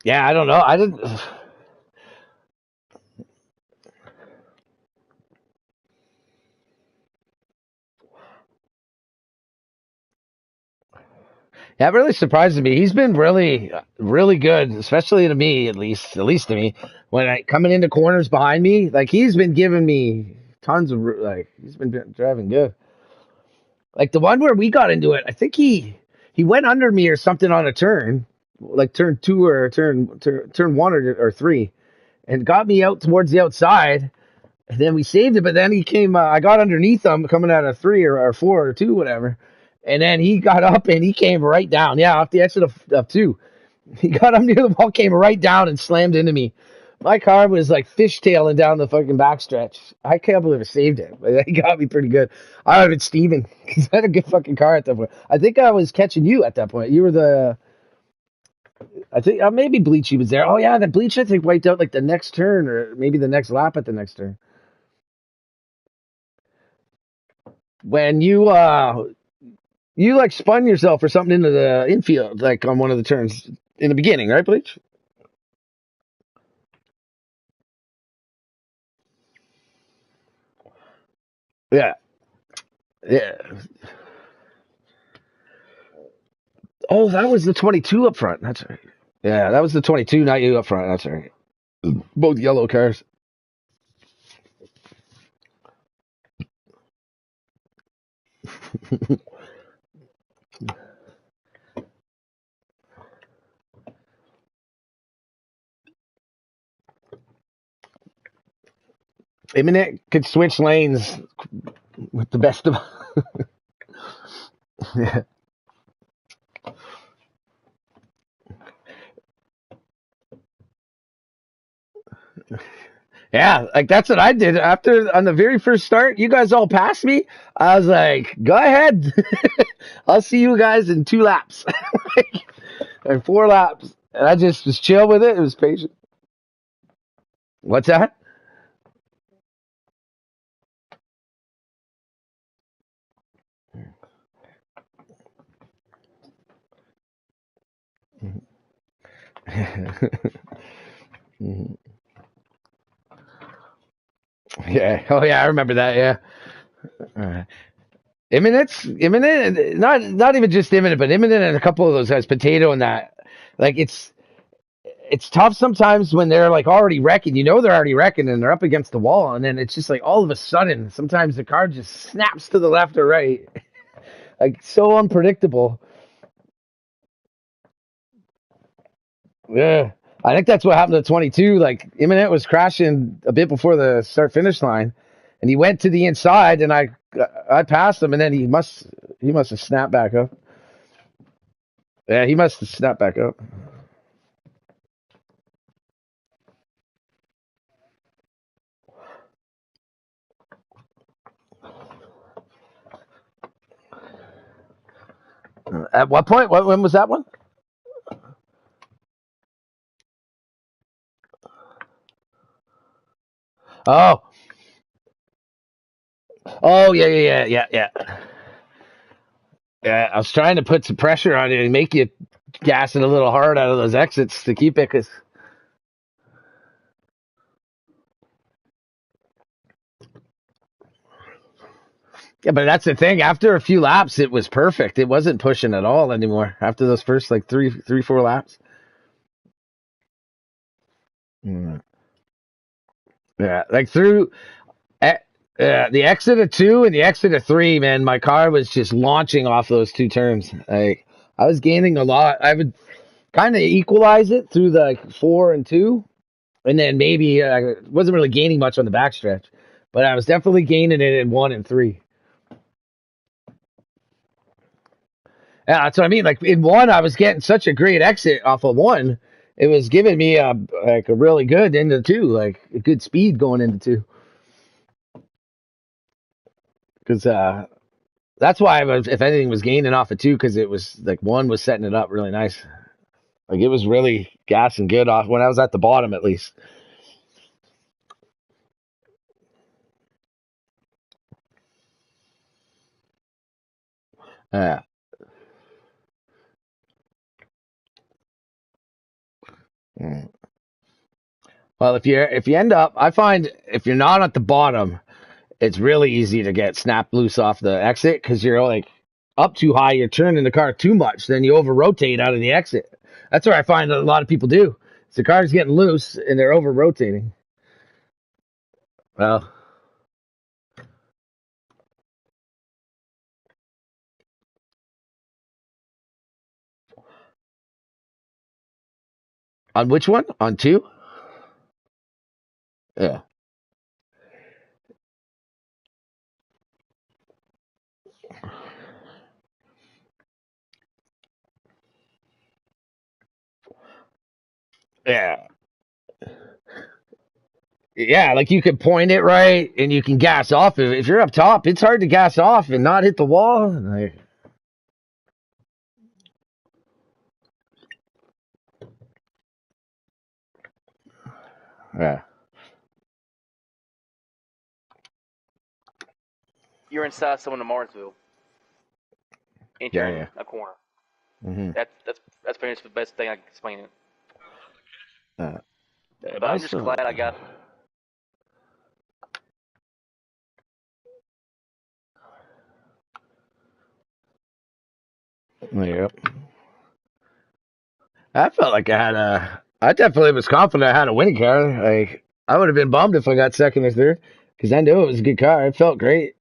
Yeah, I don't know. I didn't. That really surprises me. He's been really, really good, especially to me, at least to me. When I coming into corners behind me, like he's been giving me tons of he's been driving good. Like the one where we got into it, I think he went under me or something on a turn, like turn 2 or turn 1 or 3, and got me out towards the outside. And then we saved it, but then he came. I got underneath him coming out of 3 or 4 or 2, whatever. And then he got up and he came right down. Yeah, off the exit of 2. He got up near the wall, came right down and slammed into me. My car was like fishtailing down the fucking backstretch. I can't believe I saved it. But he got me pretty good. I would have been Steven because I had a good fucking car at that point. I think I was catching you at that point. You were I think maybe Bleachy was there. Oh yeah, the Bleach I think wiped out like the next turn or maybe the next lap at the next turn. When you like spun yourself or something into the infield, like on one of the turns in the beginning, right, Bleach? Yeah, yeah. Oh, that was the 22 up front. That's right. Yeah, that was the 22, not you up front. That's right. Both yellow cars. Imminent could switch lanes with the best of. Yeah. Yeah, like that's what I did after on the very first start. You guys all passed me. I was like, go ahead. I'll see you guys in 2 laps or 4 laps. And I just was chill with it. It was patient. What's that? Yeah. Oh yeah, I remember that. Yeah. Imminent, not even just imminent, but imminent and a couple of those guys, potato and that. Like it's tough sometimes when they're like already wrecking. You know they're already wrecking and they're up against the wall, and then it's just like all of a sudden, sometimes the car just snaps to the left or right, like so unpredictable. Yeah, I think that's what happened to 22. Like imminent was crashing a bit before the start finish line, and he went to the inside, and I passed him, and then he must have snapped back up. Yeah, he must have snapped back up. At what point? When was that one? Oh, oh yeah, yeah, yeah, yeah, yeah. Yeah, I was trying to put some pressure on you and make you gas it a little hard out of those exits to keep it. Cause yeah, but that's the thing. After a few laps, it was perfect. It wasn't pushing at all anymore. After those first like 4 laps. Mm. Yeah, like through eh, the exit of 2 and the exit of 3, man, my car was just launching off those 2 turns. Like I was gaining a lot. I would kind of equalize it through the like, 4 and 2, and then maybe I wasn't really gaining much on the backstretch, but I was definitely gaining it in 1 and 3. Yeah, that's what I mean. Like in 1, I was getting such a great exit off of 1. It was giving me a really good into 2, like a good speed going into 2. Because that's why I was, if anything, was gaining off of 2 because it was like 1 was setting it up really nice. Like it was really gassing good off when I was at the bottom at least. Yeah. Mm. Well, if you end up, I find if you're not at the bottom, it's really easy to get snapped loose off the exit because you're like up too high, you're turning the car too much, then you over rotate out of the exit. That's what I find a lot of people do. The car's getting loose and they're over rotating. Well, on which one? On 2? Yeah. Yeah. Yeah, like you can point it right and you can gas off. If you're up top, it's hard to gas off and not hit the wall. Like, yeah. You're inside someone in Martinsville, Yeah, entering yeah. a corner. Mm-hmm. That's pretty much the best thing I can explain it. Uh, But I'm just glad I got. Yep. I felt like I definitely was confident I had a winning car. Like, I would have been bummed if I got second or third because I knew it was a good car. It felt great.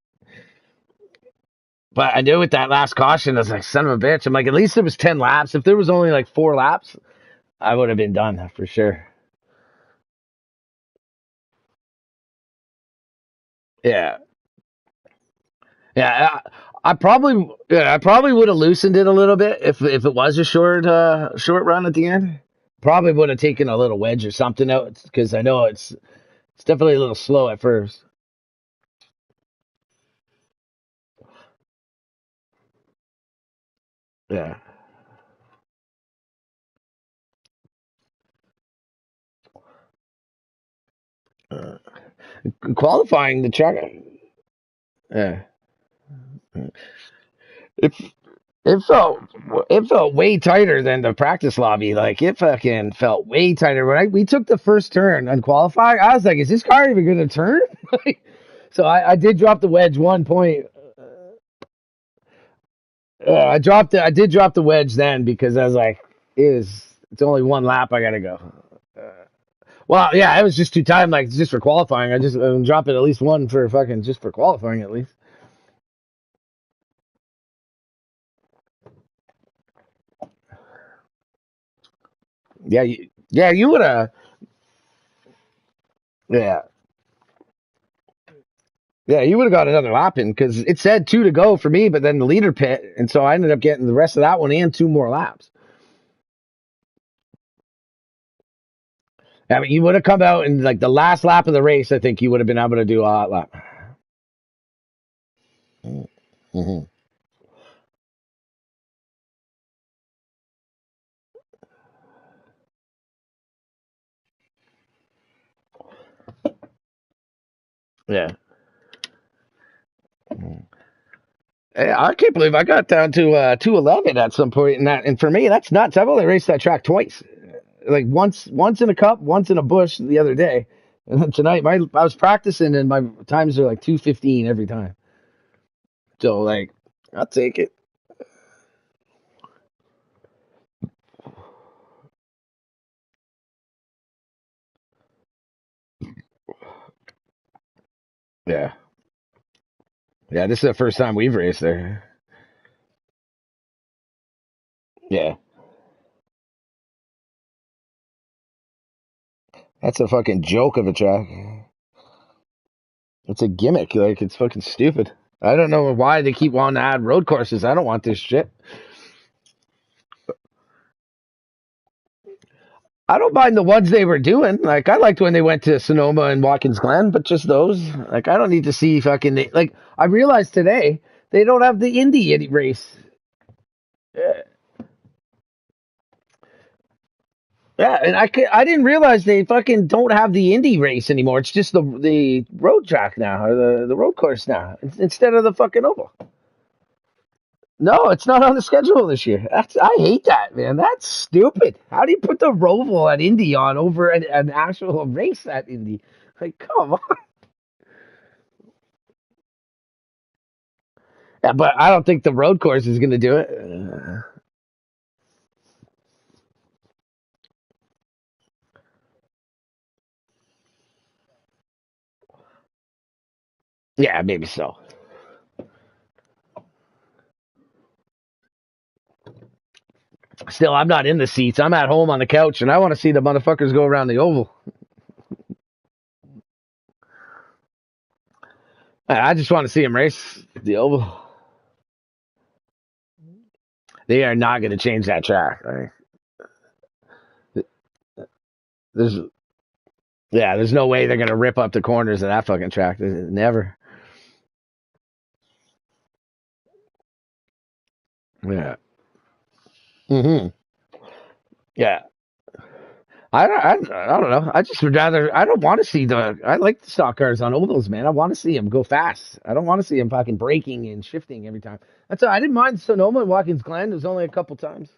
But I knew with that last caution, I was like, son of a bitch. I'm like, at least it was 10 laps. If there was only like 4 laps, I would have been done for sure. Yeah. Yeah. I probably would have loosened it a little bit if it was a short run at the end. Probably would have taken a little wedge or something out because I know it's It's definitely a little slow at first. Yeah. Uh, Qualifying the track. Yeah. It it felt it felt way tighter than the practice lobby. Like it fucking felt way tighter. When we took the first turn on qualifying, I was like, "Is this car even going to turn?" So I did drop the wedge 1 point. I did drop the wedge then because I was like, it's only one lap I gotta go. Well, yeah, it was just too time like just for qualifying. I just drop it at least one for fucking just for qualifying at least. Yeah, yeah, you would have. Yeah, yeah, you would have got another lap in because it said two to go for me, but then the leader pit, and so I ended up getting the rest of that one and two more laps. I mean, you would have come out in like the last lap of the race. I think you would have been able to do a hot lap. Mm-hmm. Yeah. I can't believe I got down to 211 at some point in that, and for me, that's nuts. I've only raced that track twice, like once in a cup, once in a bush the other day, and then tonight I was practicing and my times are like 2:15 every time. So like, I'll take it. Yeah, yeah. This is the first time we've raced there. Yeah, that's a fucking joke of a track. It's a gimmick. Like it's fucking stupid. I don't know why they keep wanting to add road courses. I don't want this shit. I don't mind the ones they were doing. Like I liked when they went to Sonoma and Watkins Glen, but just those. Like I don't need to see fucking like I realized today they don't have the Indy race. Yeah, yeah, and I didn't realize they fucking don't have the Indy race anymore. It's just the road track now or the road course now instead of the fucking oval. No, it's not on the schedule this year. I hate that, man. That's stupid. How do you put the Roval at Indy on over an actual race at Indy? Like, come on. Yeah, but I don't think the road course is going to do it. Yeah, maybe so. Still, I'm not in the seats. I'm at home on the couch, and I want to see the motherfuckers go around the oval. I just want to see them race the oval. They are not going to change that track. Right? There's, yeah, there's no way they're going to rip up the corners of that fucking track. Never. Yeah. Hmm. Yeah. I don't know. I just would rather. I don't want to see the. I like the stock cars on ovals, man. I want to see them go fast. I don't want to see them fucking braking and shifting every time. That's all. I didn't mind Sonoma and Watkins Glen. It was only a couple times.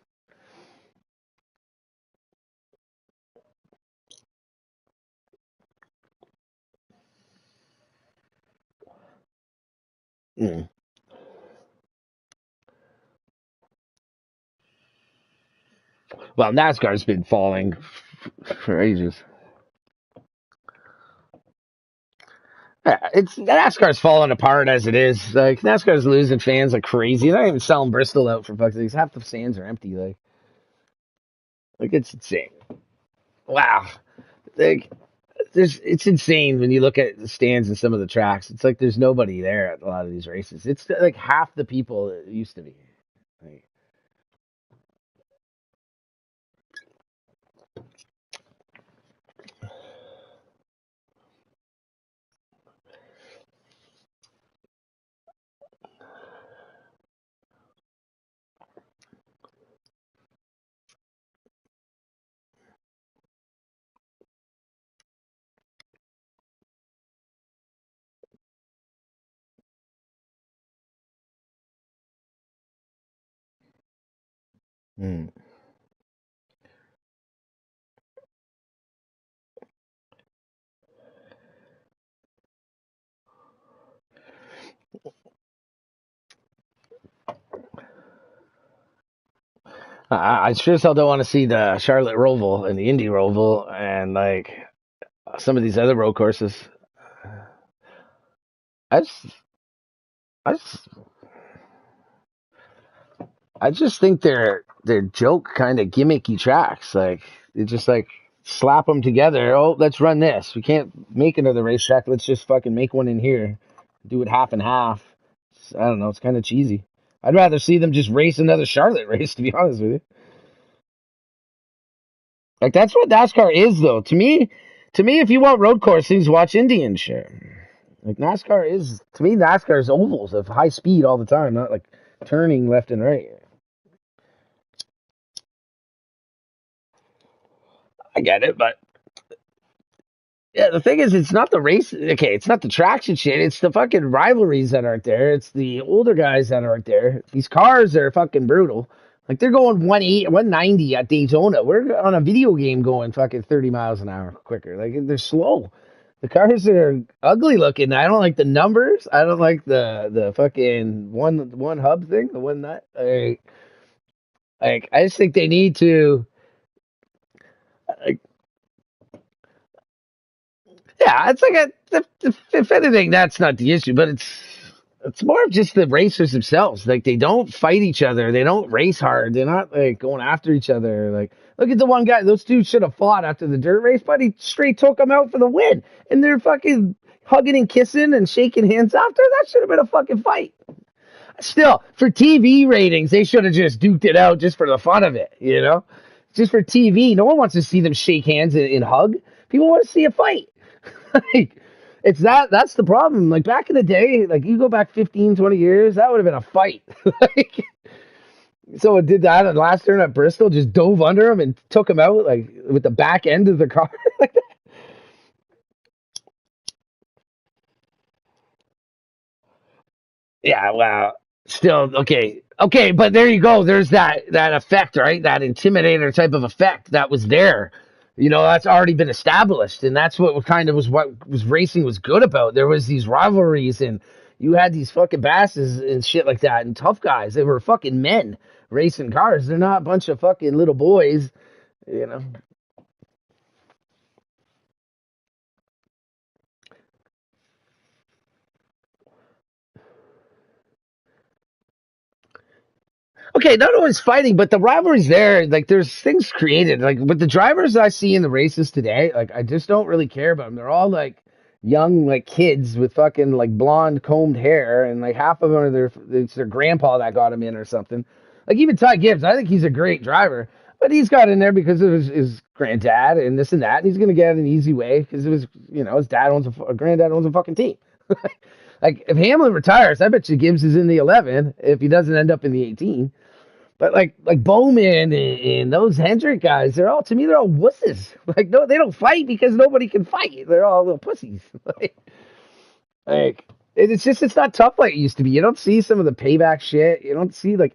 Mm. Well, NASCAR's been falling for ages. Yeah, it's NASCAR's falling apart as it is. Like NASCAR's losing fans like crazy. They're not even selling Bristol out for fuck's sake. Half the stands are empty. Like it's insane. Wow. Like it's insane when you look at the stands and some of the tracks. It's like there's nobody there at a lot of these races. It's like half the people it used to be. Like, Hmm. I sure as hell don't want to see the Charlotte Roval and the Indy Roval and like some of these other road courses. I just, I just, I just think they're joke kind of gimmicky tracks. Like they just like slap them together. Oh, let's run this. We can't make another racetrack. Let's just fucking make one in here. Do it half and half. I don't know. It's kind of cheesy. I'd rather see them just race another Charlotte race. To be honest with you, like that's what NASCAR is, though. To me, if you want road courses, watch Indy and shit. Like NASCAR is to me, NASCAR is ovals of high speed all the time, not like turning left and right. I get it, but yeah, the thing is, it's not the race. Okay, it's not the tracks and shit. It's the fucking rivalries that aren't there. It's the older guys that aren't there. These cars are fucking brutal. Like they're going 190 at Daytona. We're on a video game going fucking 30 miles an hour quicker. Like they're slow. The cars are ugly looking. I don't like the numbers. I don't like the fucking one hub thing. The one that like I just think they need to. Like, yeah, it's like if anything, that's not the issue, but it's more of just the racers themselves. Like they don't fight each other, they don't race hard, they're not like going after each other. Like look at the one guy; those two should have fought after the dirt race, but he straight took him out for the win, and they're fucking hugging and kissing and shaking hands after. That should have been a fucking fight. Still, for TV ratings, they should have just duked it out just for the fun of it, you know? Just for TV. No one wants to see them shake hands and hug. People want to see a fight. Like, that's the problem. Like back in the day, like you go back 15, 20 years, that would have been a fight. Like someone did that on last turn at Bristol, just dove under him and took him out like with the back end of the car. Like that. Yeah, wow. Still okay, but there you go. There's that effect, right? That intimidator type of effect that was there. You know, that's already been established, and that's what kind of was what was racing was good about. There was these rivalries, and you had these fucking basses and shit like that, and tough guys. They were fucking men racing cars. They're not a bunch of fucking little boys, you know. Okay, not always fighting, but the rivalry's there. Like, there's things created. Like, with the drivers I see in the races today, like, I just don't really care about them. They're all, like, young, like, kids with fucking, like, blonde combed hair, and, like, half of them are it's their grandpa that got them in or something. Like, even Ty Gibbs, I think he's a great driver, but he's got in there because of his granddad and this and that, and he's going to get an easy way because it was, you know, his dad owns a granddad owns a fucking team. Like, if Hamlin retires, I bet you Gibbs is in the 11 if he doesn't end up in the 18. But like Bowman and those Hendrick guys, they're all to me they're all wusses. Like no, they don't fight because nobody can fight. They're all little pussies. Like it's not tough like it used to be. You don't see some of the payback shit. You don't see like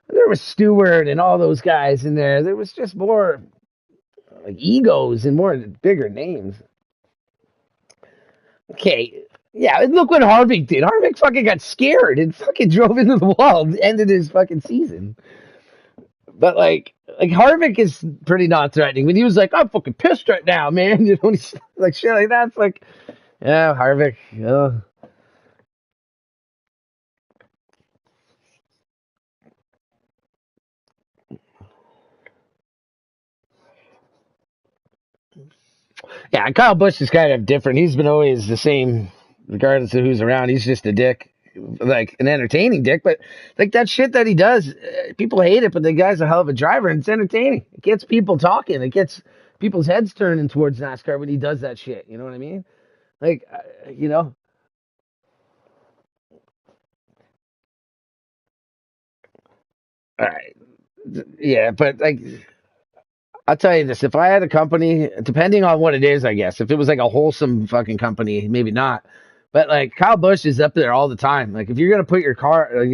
there was Stewart and all those guys in there. There was just more like egos and more bigger names. Okay. Yeah, look what Harvick did. Harvick fucking got scared and fucking drove into the wall and ended his fucking season. But like Harvick is pretty non-threatening. When he was like, "I'm fucking pissed right now, man," you know, he's like shit like that. It's like, yeah, Harvick. Yeah. Yeah, Kyle Busch is kind of different. He's been always the same, regardless of who's around. He's just a dick, like an entertaining dick. But like that shit that he does, people hate it. But the guy's a hell of a driver, and it's entertaining. It gets people talking. It gets people's heads turning towards NASCAR when he does that shit. You know what I mean? Like, you know. All right. Yeah, but like I'll tell you this: if I had a company, depending on what it is, I guess if it was like a wholesome fucking company, maybe not. But like Kyle Busch is up there all the time. Like if you're gonna put your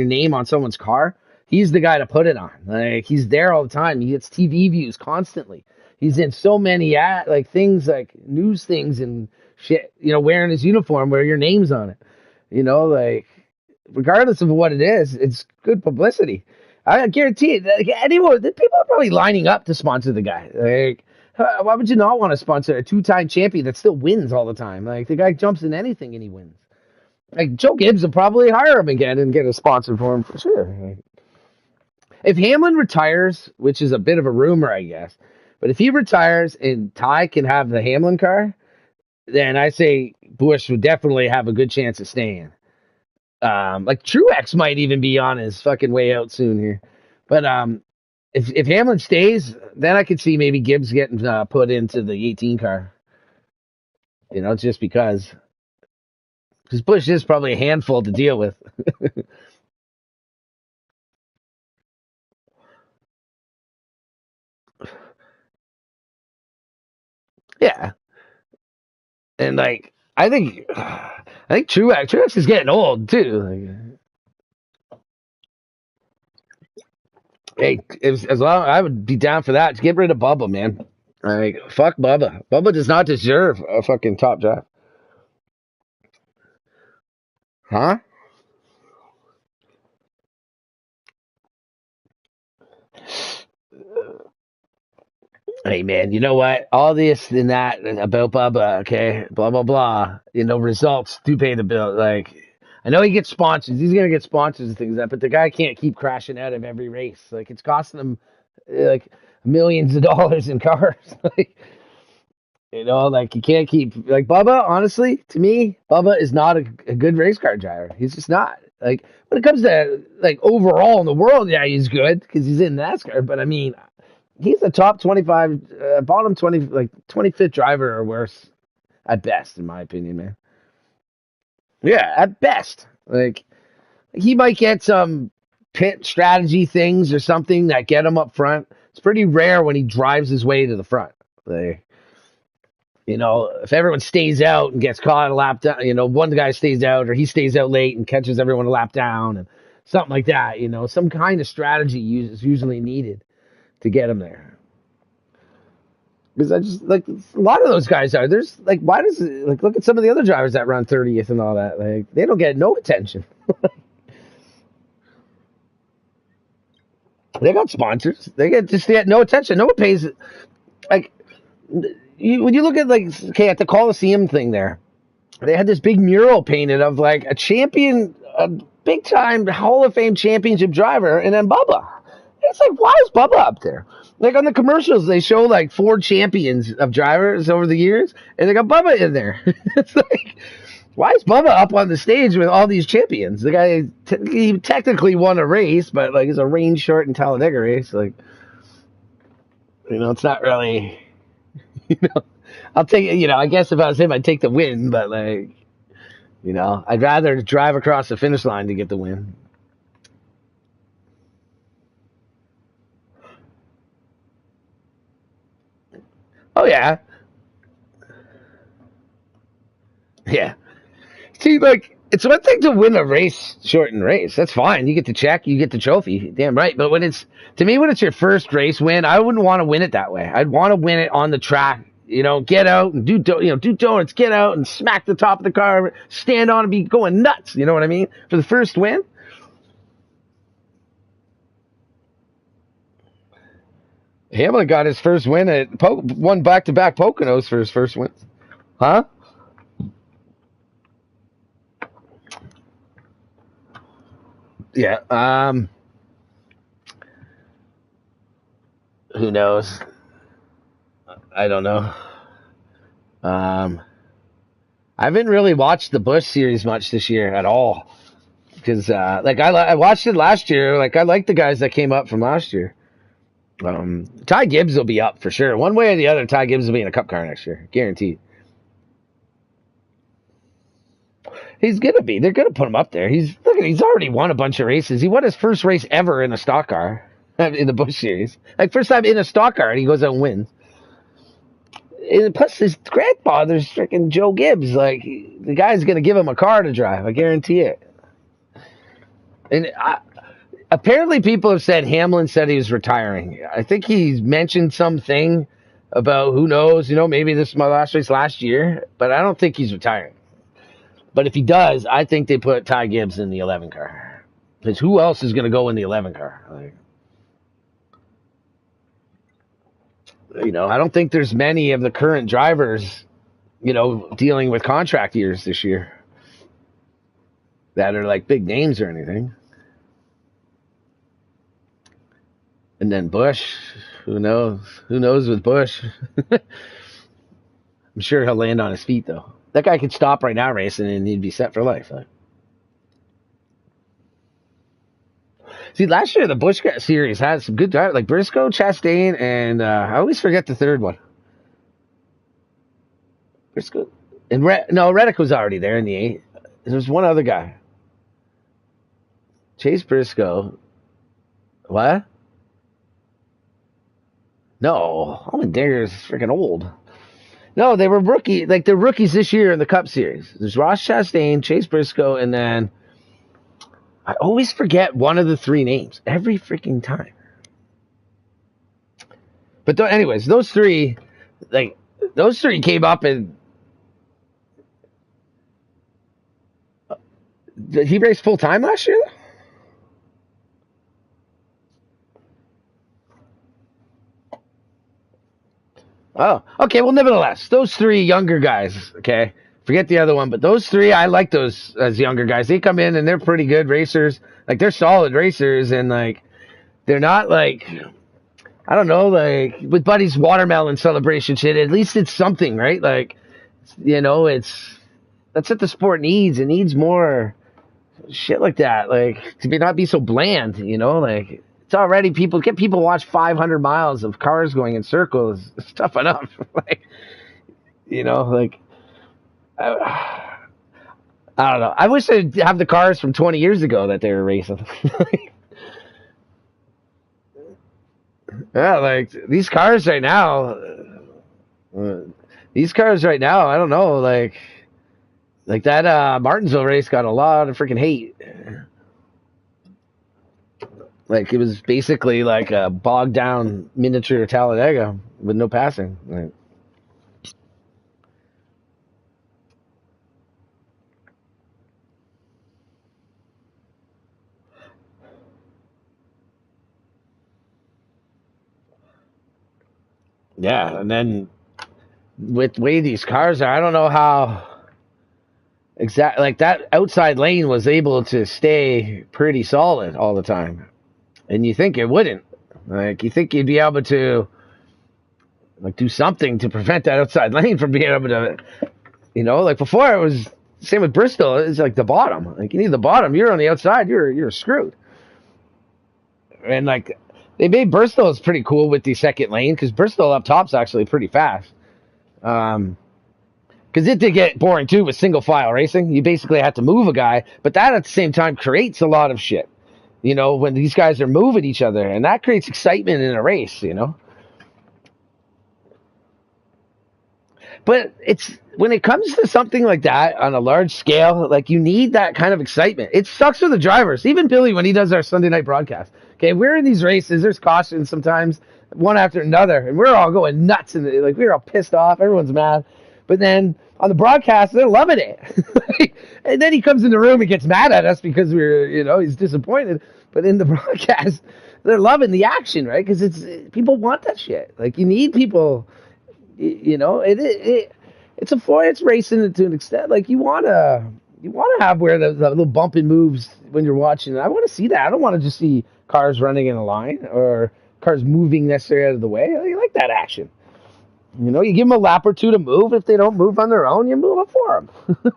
name on someone's car, he's the guy to put it on. Like, he's there all the time. He gets TV views constantly. He's in so many things, like news things and shit. Wearing his uniform where your name's on it. Like, regardless of what it is, it's good publicity. I guarantee it. Like, people are probably lining up to sponsor the guy. Like, why would you not want to sponsor a 2-time champion that still wins all the time? Like, the guy jumps in anything and he wins. Like, Joe Gibbs will probably hire him again and get a sponsor for him for sure. Like, if Hamlin retires, which is a bit of a rumor, I guess, but if he retires and Ty can have the Hamlin car, then I say Busch would definitely have a good chance of staying. Like, Truex might even be on his fucking way out soon here. But if Hamlin stays, then I could see maybe Gibbs getting put into the 18 car. Just because Busch is probably a handful to deal with. Yeah. And like, I think Truex is getting old too. Like, hey, as long I would be down for that. Get rid of Bubba, man. Like, fuck Bubba. Bubba does not deserve a fucking top drive. Huh? Hey, man, you know what? All this and that about Bubba, okay? Blah, blah, blah. Results do pay the bill. Like, I know he gets sponsors. He's going to get sponsors and things like that, but the guy can't keep crashing out of every race. Like, it's costing him, like, millions of dollars in cars. Like, like, you can't keep... Like, Bubba, honestly, to me, Bubba is not a good race car driver. He's just not. Like, when it comes to, like, overall in the world, yeah, he's good because he's in NASCAR, but, I mean... He's a top 25, bottom 20, like 25th driver or worse, at best, in my opinion, man. Yeah, at best. Like, he might get some pit strategy things or something that get him up front. It's pretty rare when he drives his way to the front. Like, if everyone stays out and gets caught a lap down, one guy stays out or he stays out late and catches everyone a lap down and something like that, some kind of strategy is usually needed to get him there. Because I just, like, a lot of those guys are, there's, like, why does it, like, look at some of the other drivers that run 30th and all that. Like, they don't get no attention. They got sponsors. They get no attention. No one pays, like, when you look at, like, okay, at the Coliseum thing there, they had this big mural painted of, like, a champion, a big-time Hall of Fame championship driver, and then Bubba. It's like, why is Bubba up there? Like, on the commercials, they show, like, 4 champions of drivers over the years, and they got Bubba in there. It's like, why is Bubba up on the stage with all these champions? The guy, he technically won a race, but, like, it's a rain short and Talladega race. Like, it's not really, I'll take it, I guess if I was him, I'd take the win, but, like, I'd rather drive across the finish line to get the win. Oh, yeah. Yeah. See, like, it's one thing to win a race, shortened race. That's fine. You get the check, you get the trophy. Damn right. But when it's your first race win, I wouldn't want to win it that way. I'd want to win it on the track. Get out and do donuts, get out and smack the top of the car, stand on and be going nuts. You know what I mean? For the first win. Hamlin got his first win won back-to-back Poconos for his first win. Huh? Yeah. Who knows? I don't know. I haven't really watched the Busch series much this year at all. Because, like, I watched it last year. Like, I like the guys that came up from last year. Ty Gibbs will be up for sure. One way or the other, Ty Gibbs will be in a cup car next year. Guaranteed. He's going to be. They're going to put him up there. He's already won a bunch of races. He won his first race ever in a stock car in the Busch series. Like, first time in a stock car, and he goes out and wins. And plus, his grandfather's freaking Joe Gibbs. Like, the guy's going to give him a car to drive. I guarantee it. And apparently people have said Hamlin said he was retiring. I think he mentioned something about who knows, maybe this is my last race last year, but I don't think he's retiring. But if he does, I think they put Ty Gibbs in the 11 car. Because who else is going to go in the 11 car? I don't think there's many of the current drivers, dealing with contract years this year that are like big names or anything. And then Busch, who knows? Who knows with Busch? I'm sure he'll land on his feet, though. That guy could stop right now racing and he'd be set for life. See, last year the Busch Series had some good drivers like Briscoe, Chastain, and I always forget the third one. Briscoe and Reddick was already there in the 8. There was one other guy. Chase Briscoe. What? No, Allmendinger's freaking old. No, they were they're rookies this year in the Cup Series. There's Ross Chastain, Chase Briscoe, and then I always forget one of the 3 names every freaking time. But anyways, those three came up and did he race full time last year? Oh, okay. Well, nevertheless, those 3 younger guys, okay, forget the other one, but those 3, I like those as younger guys. They come in and they're pretty good racers. Like, they're solid racers, and, like, they're not, like, I don't know, like, with Buddy's watermelon celebration shit, at least it's something, right? Like, that's what the sport needs. It needs more shit like that, like, to not be so bland, like, it's already get people watch 500 miles of cars going in circles. It's tough enough. Like, I don't know. I wish they'd have the cars from 20 years ago that they were racing. Yeah, like these cars right now, I don't know, like that Martinsville race got a lot of freaking hate. Like, it was basically like a bogged down miniature Talladega with no passing. Like, yeah, and then with the way these cars are, I don't know how exactly, like, that outside lane was able to stay pretty solid all the time. And you think it wouldn't. Like, you think you'd be able to, like, do something to prevent that outside lane from being able to, like before it was, same with Bristol, it's like the bottom. Like, you need the bottom. You're on the outside, you're screwed. And, like, they made Bristol's pretty cool with the second lane, because Bristol up top's actually pretty fast. Because it did get boring, too, with single file racing. You basically had to move a guy, but that at the same time creates a lot of shit. When these guys are moving each other, and that creates excitement in a race, But when it comes to something like that on a large scale, like, you need that kind of excitement. It sucks for the drivers. Even Billy, when he does our Sunday night broadcast. Okay, we're in these races. There's cautions sometimes, one after another, and we're all going nuts, and like, we're all pissed off. Everyone's mad. But then on the broadcast, they're loving it. And then he comes in the room and gets mad at us because he's disappointed. But in the broadcast, they're loving the action, right? Because people want that shit. Like, you need people, it's racing to an extent. Like, you want to have where the little bumping moves when you're watching. I want to see that. I don't want to just see cars running in a line or cars moving necessarily out of the way. I like that action. You give them a lap or two to move. If they don't move on their own, you move up for them.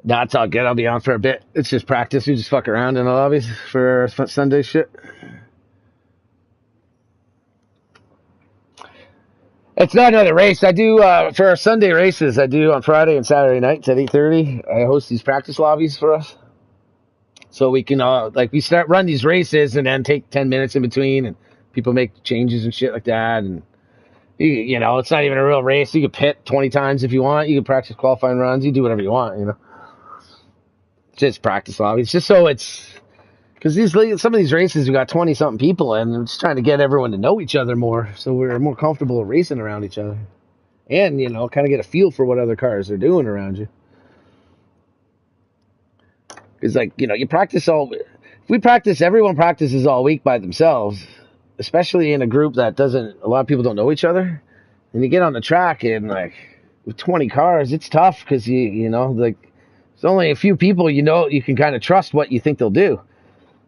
No, it's all good. I'll be on for a bit. It's just practice. We just fuck around in the lobbies for Sunday shit. It's not another race. I do, for our Sunday races, I do on Friday and Saturday nights at 8:30. I host these practice lobbies for us. So we can, we run these races and then take 10 minutes in between, and people make changes and shit like that. And, You know, it's not even a real race. You can pit 20 times if you want. You can practice qualifying runs. You do whatever you want, you know. Just practice lobby. It's just so it's because some of these races we got 20-something people in. I'm just trying to get everyone to know each other more, so we're more comfortable racing around each other, and you know, kind of get a feel for what other cars are doing around you. It's like, you know, you practice all. If we practice, everyone practices all week by themselves, especially in a group that doesn't. A lot of people don't know each other, and you get on the track and like with 20 cars, it's tough because you know like there's only a few people you know you can kind of trust what you think they'll do.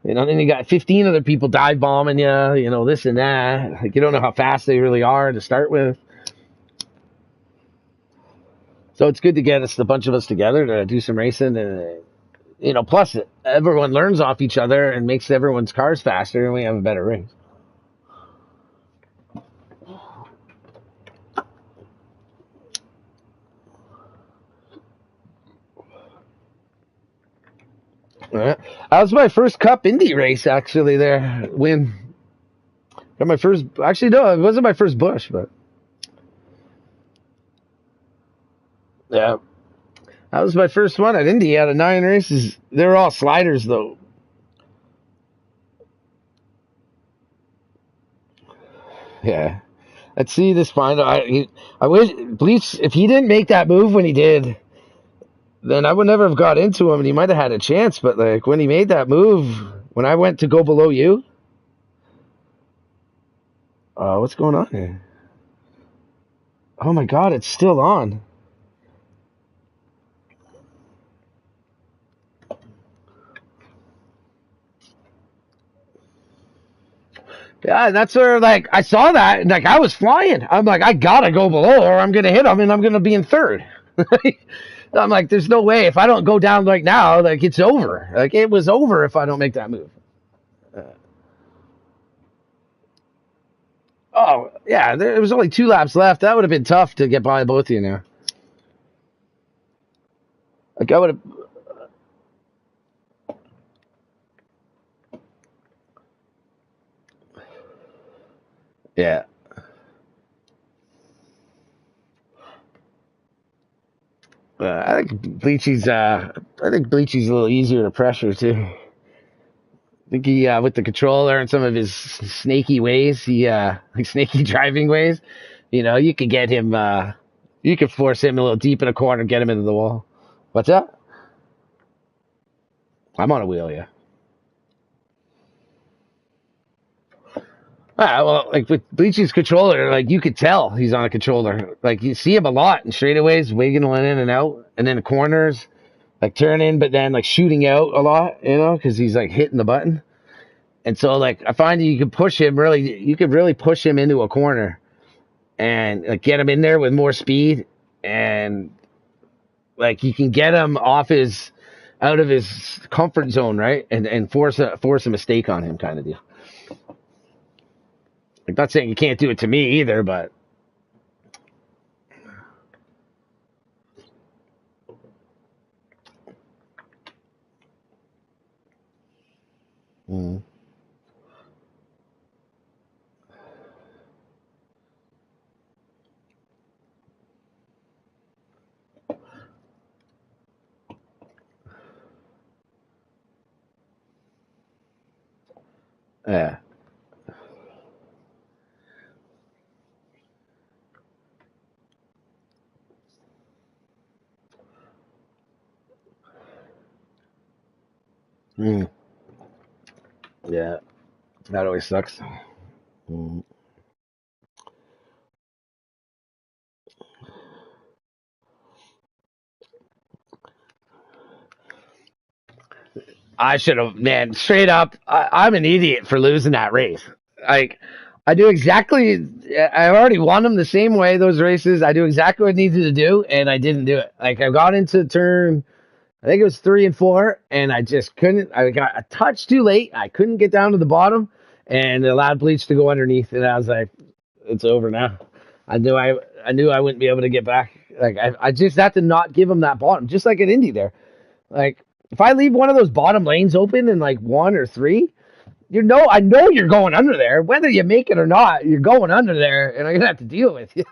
You know, then you got 15 other people dive bombing you, you know, this and that. Like you don't know how fast they really are to start with. So it's good to get a bunch of us together to do some racing and. You know, plus everyone learns off each other and makes everyone's cars faster, and we have a better race. That was my first Cup Indy race, actually. There, win. Got my first. Actually, no, it wasn't my first Busch, but yeah, that was my first one at Indy. Out of 9 races, they were all sliders, though. Yeah. Let's see this final. I wish Bleach, if he didn't make that move when he did, then I would never have got into him, and he might have had a chance. But like when he made that move, when I went to go below you, what's going on here? Oh my God, it's still on. Yeah, that's where, like, I saw that, and, like, I was flying. I'm like, I gotta go below, or I'm gonna hit him, and I'm gonna be in third. I'm like, there's no way. If I don't go down, like, now, like, it's over. Like, it was over if I don't make that move. Oh, yeah, there was only 2 laps left. That would have been tough to get by both of you now. Like, I would have... Yeah. I think Bleachy's a little easier to pressure too. I think he with the controller and some of his snaky ways, like snaky driving ways, you know, you could get him you could force him a little deep in a corner, get him into the wall. What's that? I'm on a wheel, yeah. Well, like with Bleachy's controller, like you could tell he's on a controller. Like you see him a lot in straightaways, wiggling in and out, and then the corners, like turning, but then like shooting out a lot, you know, because he's like hitting the button. And so like I find that you can push him really, you could really push him into a corner and like get him in there with more speed, and like you can get him out of his comfort zone, right, and force a mistake on him, kind of deal. Like, not saying you can't do it to me either, but yeah. Yeah, that always sucks. I should have, man, straight up, I'm an idiot for losing that race. Like, I do exactly, I already won them the same way, those races. I do exactly what I needed to do, and I didn't do it. Like, I got into turn, I think it was 3 and 4, and I just couldn't, I got a touch too late. I couldn't get down to the bottom, and it allowed Bleach to go underneath, and I was like, it's over now. I knew I wouldn't be able to get back. Like, I just had to not give him that bottom, just like at Indy there. Like, if I leave one of those bottom lanes open in like 1 or 3, I know you're going under there. Whether you make it or not, you're going under there, and I'm gonna have to deal with you.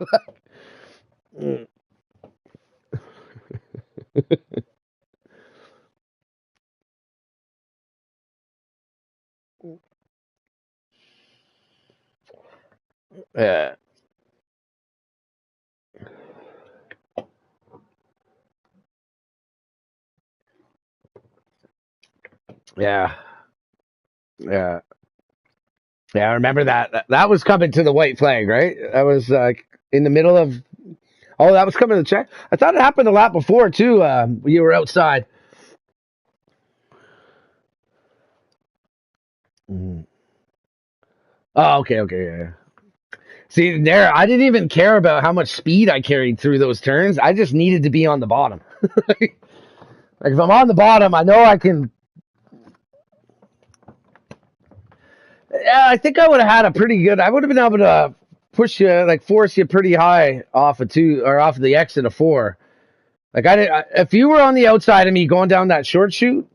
Yeah, yeah, yeah, yeah. I remember that. That was coming to the white flag, right? That was in the middle of. Oh, that was coming to the check. I thought it happened a lot before too. When you were outside. Mm. Oh, okay, okay, yeah. See, there, I didn't even care about how much speed I carried through those turns. I just needed to be on the bottom. Like if I'm on the bottom, I know I can. Yeah, I think I would have had a pretty good. I would have been able to push you, like force you pretty high off of two or off of the exit of four. Like if you were on the outside of me going down that short shoot.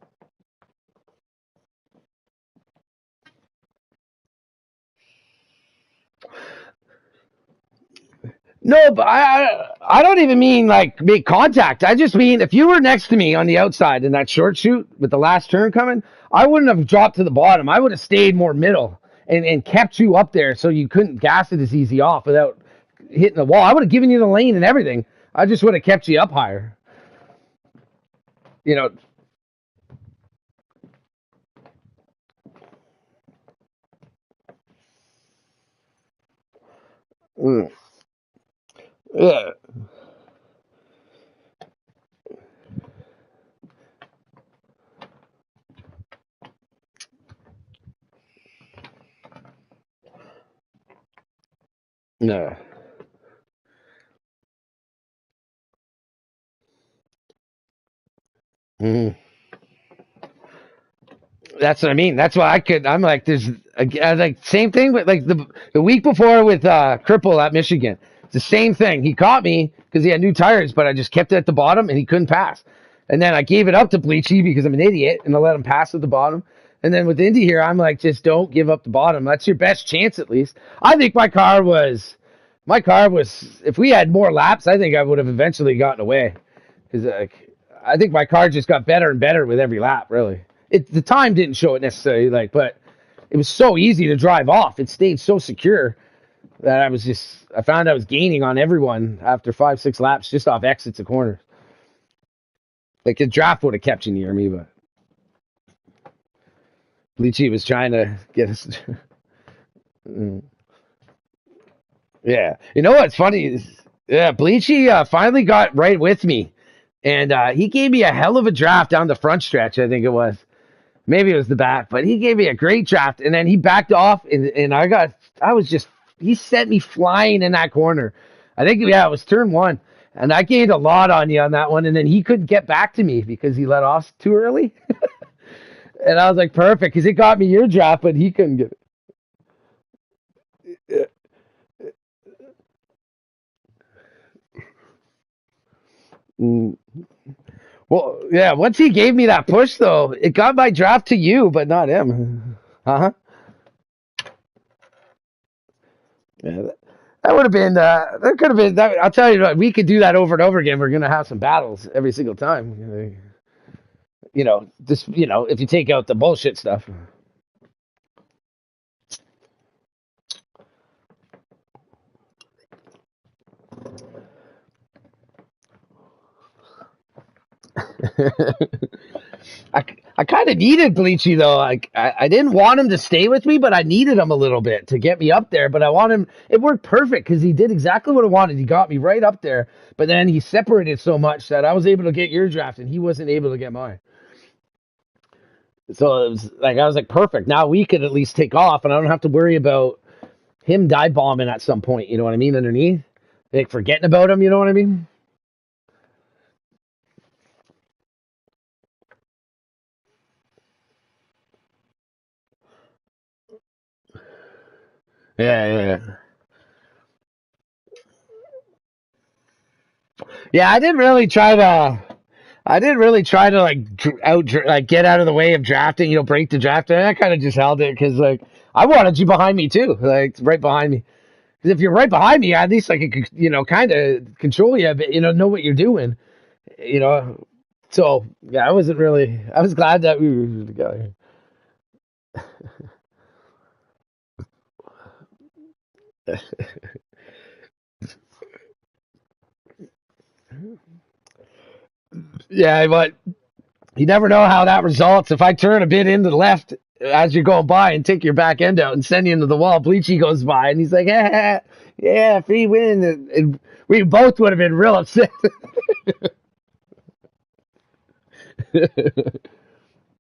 No, but I don't even mean like make contact. I just mean if you were next to me on the outside in that short shoot with the last turn coming, I wouldn't have dropped to the bottom. I would have stayed more middle and kept you up there so you couldn't gas it as easy off without hitting the wall. I would have given you the lane and everything. I just would have kept you up higher. You know. Mm, yeah. No. Mm. That's what I mean. That's why I could. I'm like, there's like same thing, but like the week before with Cripple at Michigan, it's the same thing. He caught me because he had new tires, but I just kept it at the bottom and he couldn't pass. And then I gave it up to Bleachy because I'm an idiot and I let him pass at the bottom. And then with Indy here, I'm like, just don't give up the bottom. That's your best chance at least. I think my car was. If we had more laps, I think I would have eventually gotten away because like I think my car just got better and better with every lap. Really, the time didn't show it necessarily, like, but it was so easy to drive off. It stayed so secure that I found I was gaining on everyone after 5-6 laps just off exits and corners. Like the draft would have kept you near me, but Bleachy was trying to get us. Mm. Yeah, you know what's funny is yeah, Bleachy finally got right with me, and he gave me a hell of a draft down the front stretch. I think it was. Maybe it was the back, but he gave me a great draft, and then he backed off, and he sent me flying in that corner. I think, yeah, it was turn one, and I gained a lot on you on that one, and then he couldn't get back to me because he let off too early, and I was like, perfect, because it got me your draft, but he couldn't get it. Mm. Well, yeah, once he gave me that push, though, it got my draft to you, but not him. Uh-huh. Yeah, that would have been. That could have been. That, I'll tell you, we could do that over and over again. We're gonna have some battles every single time. Just if you take out the bullshit stuff. I, I kind of needed Bleachy though. I didn't want him to stay with me, but I needed him a little bit to get me up there. But I want him. It worked perfect because he did exactly what I wanted. He got me right up there. But then he separated so much that I was able to get your draft and he wasn't able to get mine. So it was like I was like perfect. Now we could at least take off, and I don't have to worry about him dive bombing at some point. You know what I mean? Underneath, like forgetting about him. You know what I mean? Yeah, yeah. Yeah, I didn't really try to. I didn't really try to like get out of the way of drafting, break the draft. I kind of just held it because like I wanted you behind me too, like right behind me. Because if you're right behind me, at least I could, kind of control you, but know what you're doing, you know. So yeah, I wasn't really. I was glad that we were together. Yeah, but you never know how that results. If I turn a bit into the left as you're going by and take your back end out and send you into the wall, Bleachy goes by and he's like, yeah, free win. And we both would have been real upset.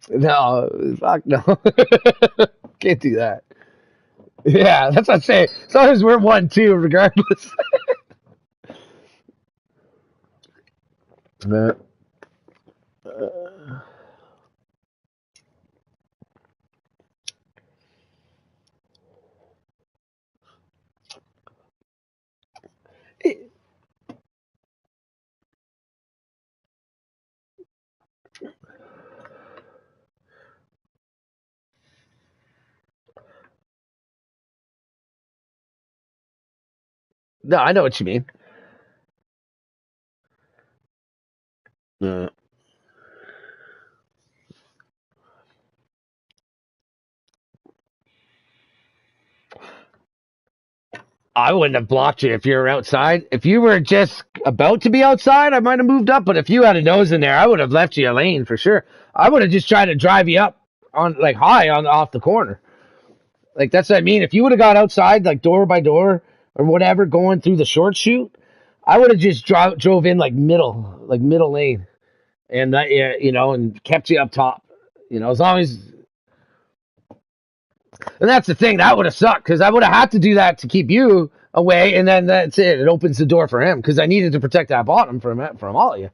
No, fuck no. Can't do that. Yeah, that's what I'm saying. As long as we're 1-2, regardless. Uh, no, I know what you mean. Uh, I wouldn't have blocked you if you were outside. If you were just about to be outside, I might have moved up. But if you had a nose in there, I would have left you a lane for sure. I would have just tried to drive you up on like high on off the corner. Like that's what I mean. If you would have got outside like door by door or whatever, going through the short chute, I would have just drove in like middle lane, and that yeah, and kept you up top. As long as And that's the thing. That would have sucked because I would have had to do that to keep you away, and then that's it. It opens the door for him because I needed to protect that bottom from all of you.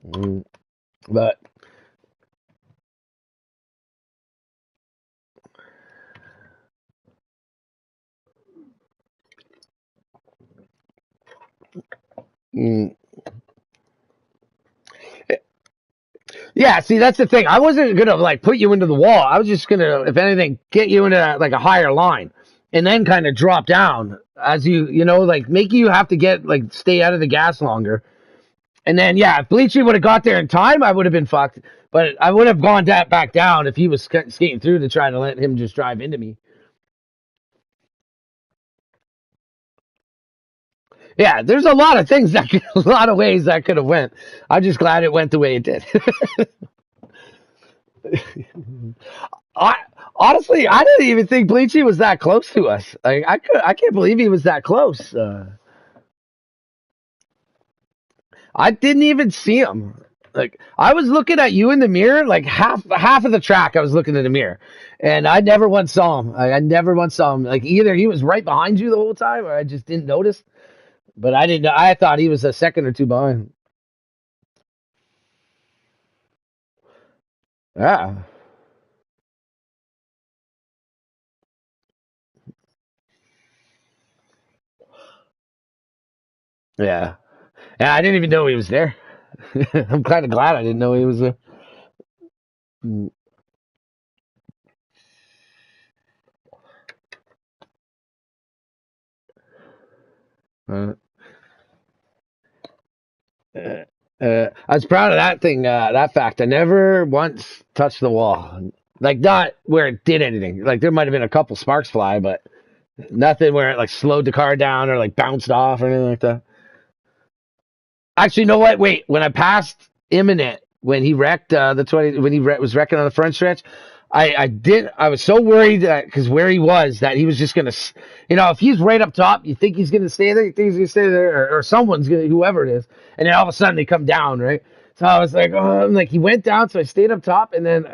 Mm, But mm, yeah, see, that's the thing. I wasn't gonna like put you into the wall. I was just gonna, if anything, get you into like a higher line, and then kind of drop down as like make you have to get like stay out of the gas longer. And then, yeah, if Bleachy would have got there in time, I would have been fucked. But I would have gone back down if he was skating through to try to let him just drive into me. Yeah, there's a lot of things a lot of ways that could have went. I'm just glad it went the way it did. I honestly, I didn't even think Bleachy was that close to us. Like, I can't believe he was that close. I didn't even see him. Like, I was looking at you in the mirror, like half of the track. I was looking in the mirror, and I never once saw him. I never once saw him. Like, either he was right behind you the whole time, or I just didn't notice. But I didn't. I thought he was a second or two behind. Yeah, yeah, yeah. I didn't even know he was there. I'm kind of glad I didn't know he was there. Mm, Uh, I was proud of that thing, that fact. I never once touched the wall. Like, not where it did anything. Like, there might have been a couple sparks fly, but nothing where it, like, slowed the car down or, like, bounced off or anything like that. Actually, you know what? Wait, when I passed Imminent, when he wrecked the 20, when he was wrecking on the front stretch, I was so worried that because where he was, that he was just gonna, if he's right up top, you think he's gonna stay there, you think he's gonna stay there, or someone's gonna, whoever it is, and then all of a sudden they come down, right? So I was like, oh, like he went down, so I stayed up top, and then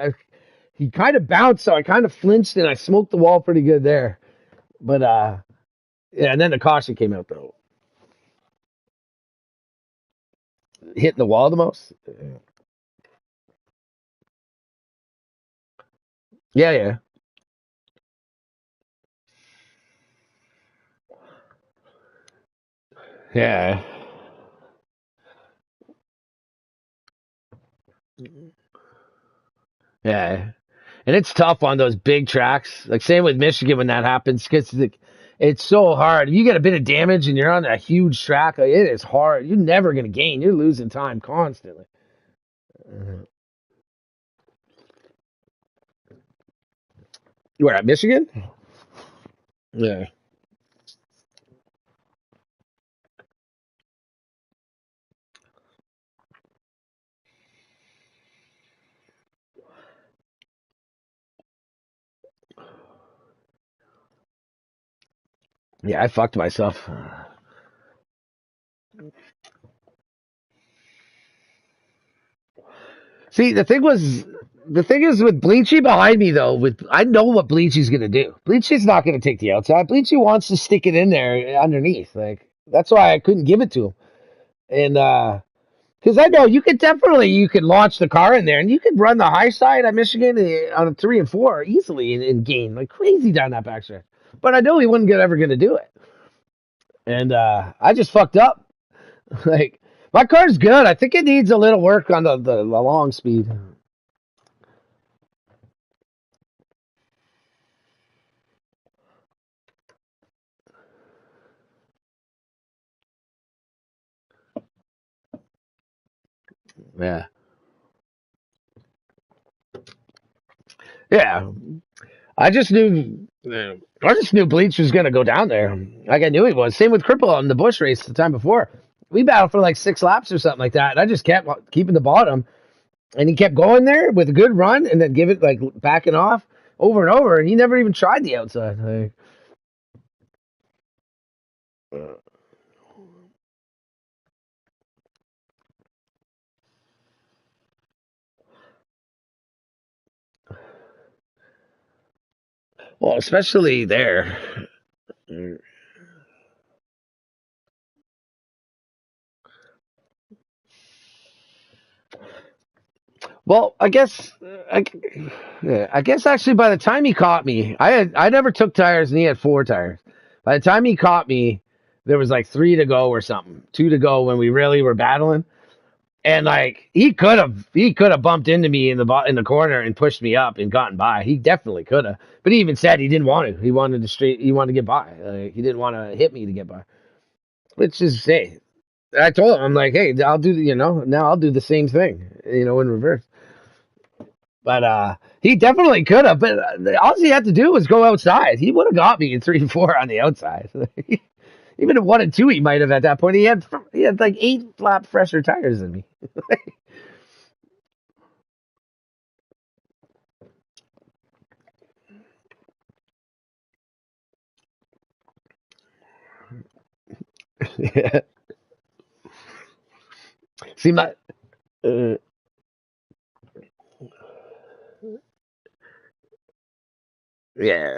he kind of bounced, so I kind of flinched and I smoked the wall pretty good there, but yeah, and then the caution came out though, hitting the wall the most. Yeah, yeah, yeah. Yeah. And it's tough on those big tracks. Like same with Michigan when that happens, because it's so hard. If you get a bit of damage and you're on a huge track, like, it is hard. You're never gonna gain. You're losing time constantly. You were at Michigan? Yeah. Yeah, I fucked myself. See, the thing is with Bleachy behind me though. With I know what Bleachy's gonna do. Bleachy's not gonna take the outside. Bleachy wants to stick it in there underneath. Like that's why I couldn't give it to him. And because I know you could launch the car in there and you could run the high side at Michigan on a 3 and 4 easily and gain like crazy down that backstretch. But I know he wasn't ever gonna do it. And I just fucked up. Like my car's good. I think it needs a little work on the long speed. Yeah. Yeah. I just knew Bleach was gonna go down there. Like I knew he was. Same with Cripple on the Bush race the time before. We battled for like 6 laps or something like that. And I just kept keeping the bottom, and he kept going there with a good run, and then give it like backing off over and over. And he never even tried the outside. Like, well, especially there. Well, I guess actually by the time he caught me, I never took tires and he had 4 tires. By the time he caught me, there was like 3 to go or something, 2 to go when we really were battling, and like he could have bumped into me in the corner and pushed me up and gotten by. He definitely could have, but he even said he didn't want to. He wanted to get by. He didn't want to hit me to get by, which is hey. I told him I'm like, hey, I'll do now I'll do the same thing, in reverse. But he definitely could have. But all he had to do was go outside. He would have got me in 3 and 4 on the outside. Even in 1 and 2, he might have at that point. He had like 8 lap fresher tires than me. Yeah. See my uh, yeah.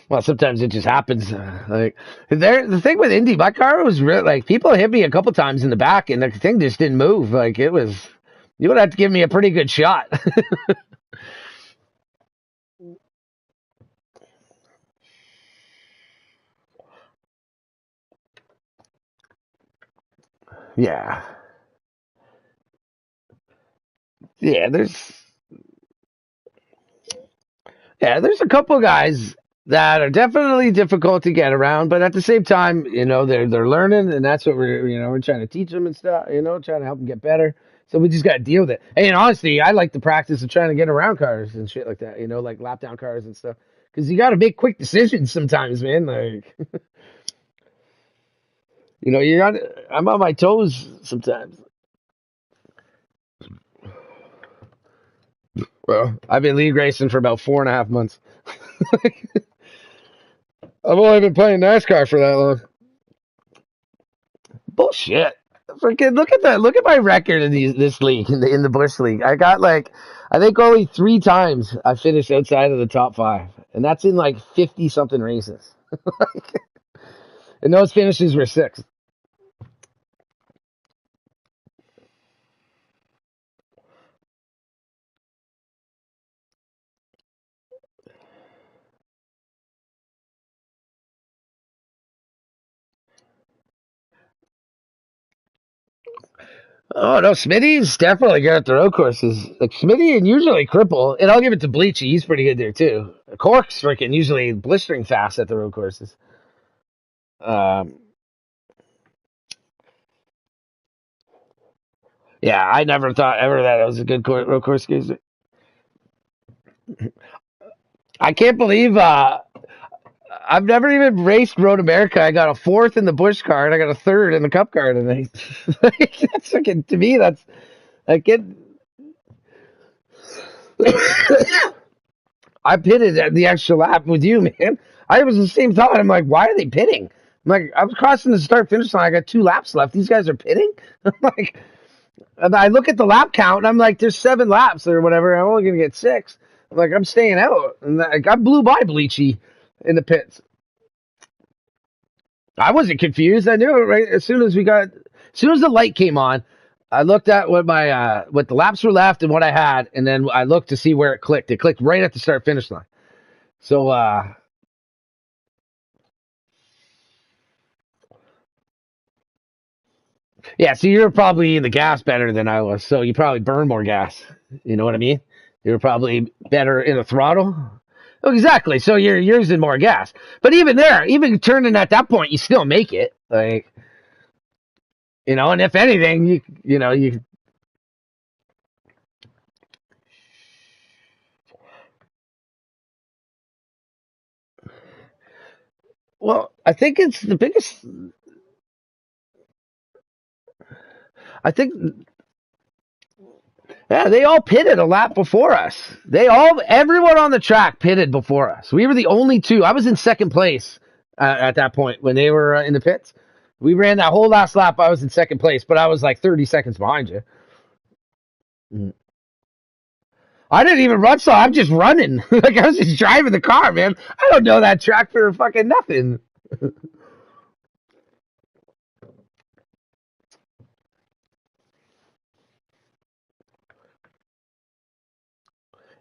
Well, sometimes it just happens. Like the thing with Indy, my car was real. Like people hit me a couple times in the back, and the thing just didn't move. Like it was. You would have to give me a pretty good shot. Yeah. Yeah. There's a couple guys that are definitely difficult to get around, but at the same time, they're learning, and that's what we're trying to teach them and stuff. Trying to help them get better. So we just got to deal with it. And honestly, I like the practice of trying to get around cars and shit like that. Like lap down cars and stuff, because you got to make quick decisions sometimes, man. Like, I'm on my toes sometimes. Well, I've been league racing for about 4.5 months. I've only been playing NASCAR for that long. Bullshit. Freaking look at that. Look at my record in this league, in the Bush League. I got like, I think only 3 times I finished outside of the top 5. And that's in like 50 something races. And those finishes were 6. Oh no, Smitty's definitely good at the road courses. Like Smitty and usually Cripple, and I'll give it to Bleachy. He's pretty good there too. Cork's freaking usually blistering fast at the road courses. Um, yeah, I never thought ever that it was a good road course. I can't believe I've never even raced Road America. I got a fourth in the Busch car and I got a third in the Cup car tonight. That's freaking, to me. That's like it. I pitted at the extra lap with you, man. I was the same thought. I'm like, why are they pitting? I'm like, I was crossing the start finish line. I got 2 laps left. These guys are pitting. I'm like, and I look at the lap count and I'm like, there's 7 laps or whatever. I'm only gonna get 6. I'm like, I'm staying out. And like, I blew by Bleachy in the pits. I wasn't confused. I knew it right as soon as the light came on. I looked at what the laps were left and what I had, and then I looked to see where it clicked. It clicked right at the start finish line. So yeah, so you're probably in the gas better than I was, so you probably burn more gas. You know what I mean? You're probably better in the throttle. Oh, exactly. So you're using more gas. But even there, even turning at that point, you still make it. Like, and if anything, you well, I think it's the biggest. I think, yeah, they all pitted a lap before us. Everyone on the track pitted before us. We were the only 2. I was in second place at that point when they were in the pits. We ran that whole last lap. I was in second place, but I was like 30 seconds behind you. Mm. I didn't even run, so I'm just running. Like I was just driving the car, man. I don't know that track for fucking nothing.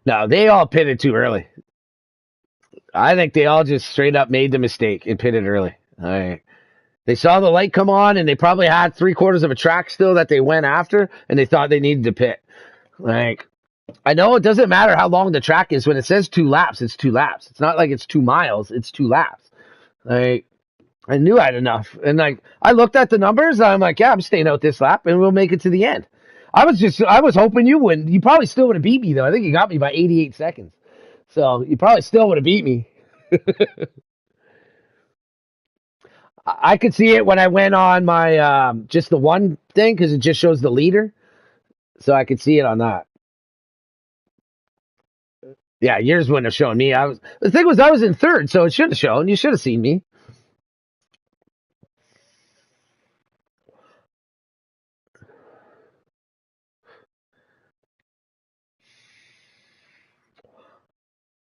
No, they all pitted too early. I think they all just straight up made the mistake and pitted early. All right. They saw the light come on, and they probably had 3/4 of a track still that they went after, and they thought they needed to pit. Like, I know it doesn't matter how long the track is. When it says 2 laps, it's 2 laps. It's not like it's 2 miles. It's 2 laps. Like, I knew I had enough, and like I looked at the numbers, and I'm like, yeah, I'm staying out this lap, and we'll make it to the end. I was hoping you wouldn't. You probably still would have beat me though. I think you got me by 88 seconds, so you probably still would have beat me. I could see it when I went on my just the one thing because it just shows the leader, so I could see it on that. Yeah, yours wouldn't have shown me. The thing was I was in third, so it should have shown. You should have seen me.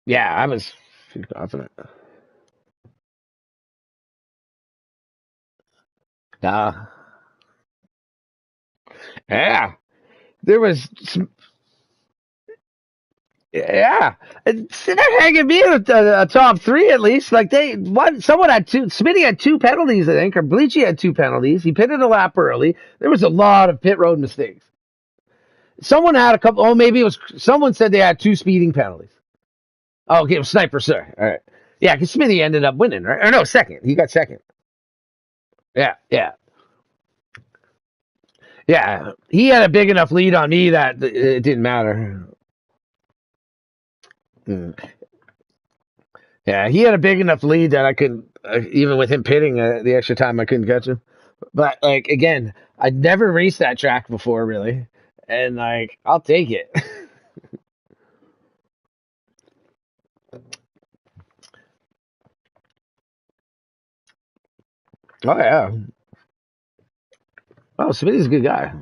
Yeah, I was confident. Uh, yeah, there was yeah, they're hanging me at a top 3 at least. Like someone had 2. Smitty had 2 penalties, I think, or Bleachy had 2 penalties. He pitted a lap early. There was a lot of pit road mistakes. Someone had a couple. Oh, maybe it was someone said they had 2 speeding penalties. Oh, okay, it was Sniper, sir. All right, yeah, because Smitty ended up winning, right? Or no, second. He got second. Yeah, yeah, yeah. He had a big enough lead on me that it didn't matter. Mm. Yeah, he had a big enough lead that I couldn't, even with him pitting the extra time, I couldn't catch him. But like again, I'd never raced that track before, really, and like I'll take it. Oh yeah. Oh, Smitty's a good guy.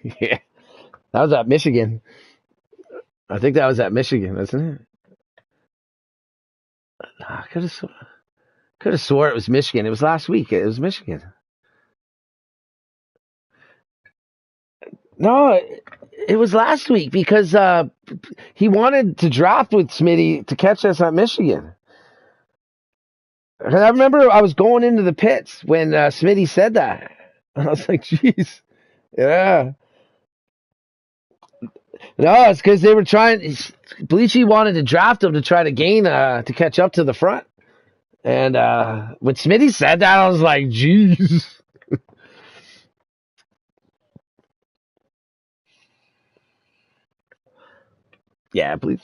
Yeah, that was at Michigan. I think that was at Michigan, wasn't it? I could have swore it was Michigan. It was last week. It was Michigan. No, it was last week because he wanted to draft with Smitty to catch us at Michigan. And I remember I was going into the pits when Smitty said that. I was like, "Jeez, yeah." No, it's because they were trying. Bleachy wanted to draft him to try to gain to catch up to the front. And when Smitty said that, I was like, "Jeez." Yeah, Bleach.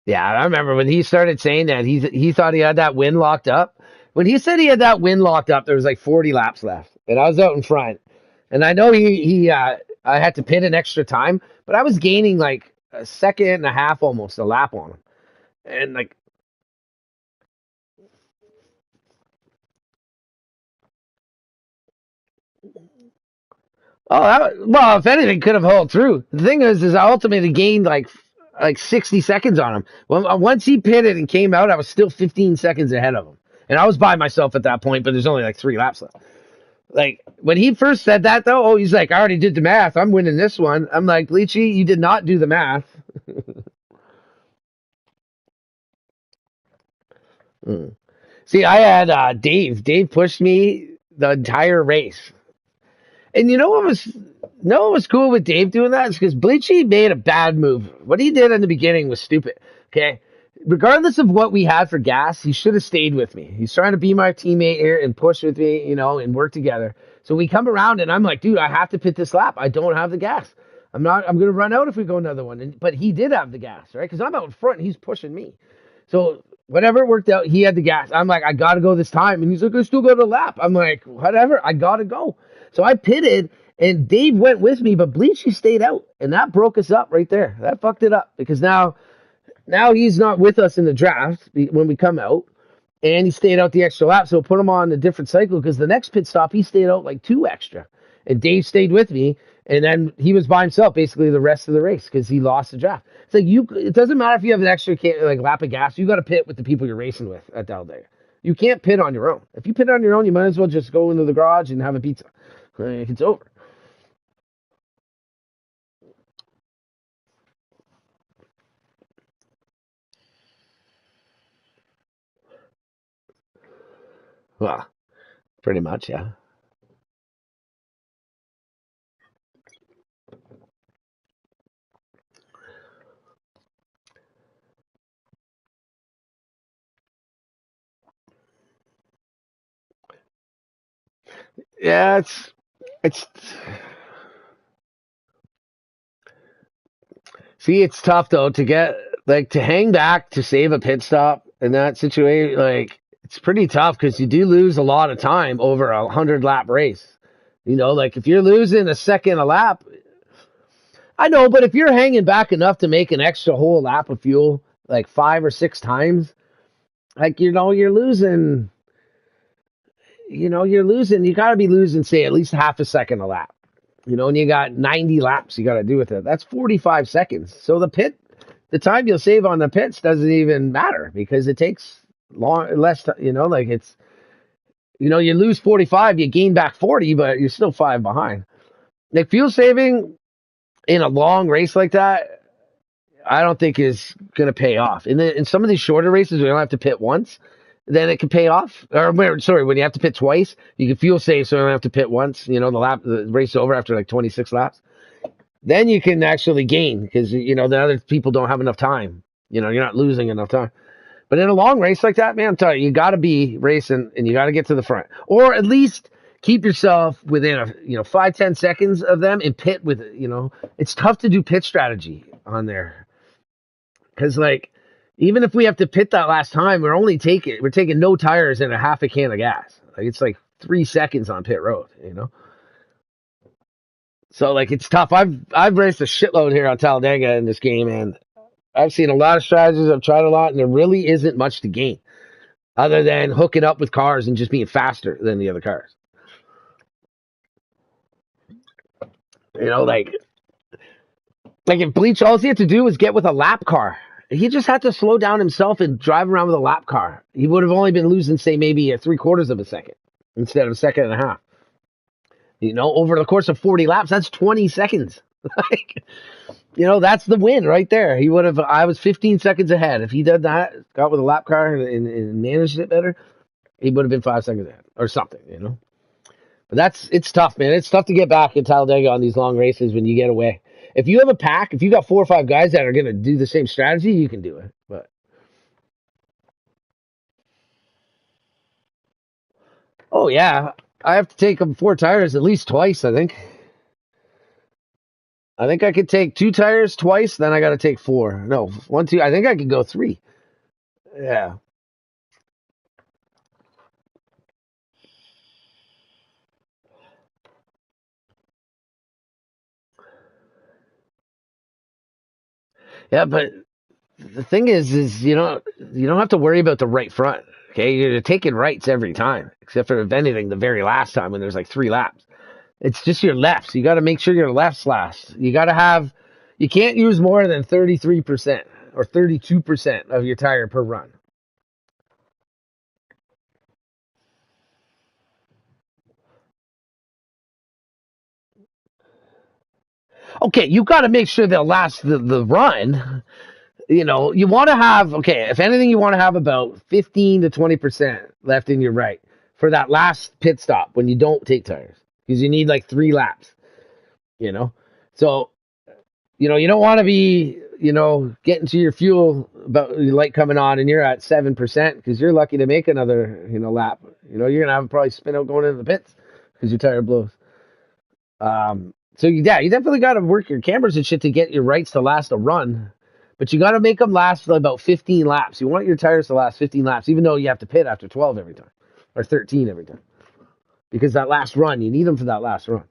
Yeah, I remember when he started saying that he thought he had that win locked up. When he said he had that win locked up, there was like 40 laps left, and I was out in front. And I know I had to pit an extra time, but I was gaining like a second and a half, almost a lap on him, and like, well, if anything, could have held through. The thing is I ultimately gained like 60 seconds on him. Well, once he pitted and came out, I was still 15 seconds ahead of him, and I was by myself at that point. But there's only like 3 laps left. Like when he first said that though, he's like, I already did the math. I'm winning this one. I'm like, Bleachy, you did not do the math. Mm. See, I had Dave. Dave pushed me the entire race. And what was cool with Dave doing that is because Bleachy made a bad move. What he did in the beginning was stupid. Okay. Regardless of what we had for gas, he should have stayed with me. He's trying to be my teammate here and push with me, and work together. So we come around and I'm like, dude, I have to pit this lap. I don't have the gas. I'm going to run out if we go another one. But he did have the gas, right? Because I'm out in front and he's pushing me. So whatever it worked out, he had the gas. I'm like, I got to go this time. And he's like, I still got a lap. I'm like, whatever, I got to go. So I pitted and Dave went with me, but Bleachy stayed out. And that broke us up right there. That fucked it up because now he's not with us in the draft when we come out. And he stayed out the extra lap. So put him on a different cycle because the next pit stop, he stayed out like 2 extra. And Dave stayed with me. And then he was by himself basically the rest of the race because he lost the draft. It's like it doesn't matter if you have an extra lap of gas. You got to pit with the people you're racing with at Talladega. You can't pit on your own. If you pit on your own, you might as well just go into the garage and have a pizza. It's over. Well, pretty much, yeah. Yeah, it's see, it's tough though to get to hang back to save a pit stop in that situation. Like it's pretty tough because you do lose a lot of time over a 100 lap race. Like if you're losing a second a lap, I know, but if you're hanging back enough to make an extra whole lap of fuel, like 5 or 6 times, like you're losing. You're losing. You got to be losing, say, at least half a second a lap. And you got 90 laps you got to do with it. That's 45 seconds. So the time you'll save on the pits doesn't even matter because it takes less. Like it's, you lose 45, you gain back 40, but you're still 5 behind. Like fuel saving in a long race like that, I don't think is going to pay off. In some of these shorter races, we don't have to pit once. Then it can pay off. Or sorry, when you have to pit twice, you can fuel save, so you don't have to pit once. The race is over after like 26 laps. Then you can actually gain because the other people don't have enough time. You're not losing enough time. But in a long race like that, man, I'm telling you got to be racing and you got to get to the front, or at least keep yourself within 5-10 seconds of them and pit with. It's tough to do pit strategy on there because even if we have to pit that last time, we're taking no tires and a half a can of gas. Like it's like 3 seconds on pit road. So it's tough. I've raced a shitload here on Talladega in this game, and I've seen a lot of strategies. I've tried a lot, and there really isn't much to gain other than hooking up with cars and just being faster than the other cars. Like if Bleach, all he had to do was get with a lap car. He just had to slow down himself and drive around with a lap car. He would have only been losing, say, maybe 3/4 of a second instead of a second and a half. You know, over the course of 40 laps, that's 20 seconds. Like, you know, that's the win right there. He would have. I was 15 seconds ahead. If he did that, got with a lap car and managed it better, he would have been 5 seconds ahead or something. You know. But it's tough, man. It's tough to get back in Talladega on these long races when you get away. If you have a pack, if you got 4 or 5 guys that are going to do the same strategy, you can do it. But oh yeah, I have to take them 4 tires at least twice. I think. I think I could take 2 tires twice. Then I got to take 4. No, 1, 2. I think I could go 3. Yeah. Yeah, but the thing is you don't have to worry about the right front. Okay, you're taking rights every time, except for if anything, the very last time when there's like 3 laps. It's just your lefts. You got to make sure your lefts last. You can't use more than 33% or 32% of your tire per run. Okay, you got to make sure they'll last the run. You know, you want to have, okay, if anything, you want to have about 15 to 20% left in your right for that last pit stop when you don't take tires because you need like 3 laps, you know? So, you know, you don't want to be, you know, getting to your fuel about your light coming on and you're at 7% because you're lucky to make another, you know, lap. You know, you're going to have probably spin out going into the pits because your tire blows. So yeah, you definitely got to work your cameras and shit to get your rights to last a run, but you got to make them last for about 15 laps. You want your tires to last 15 laps, even though you have to pit after 12 every time or 13 every time, because that last run, you need them for that last run.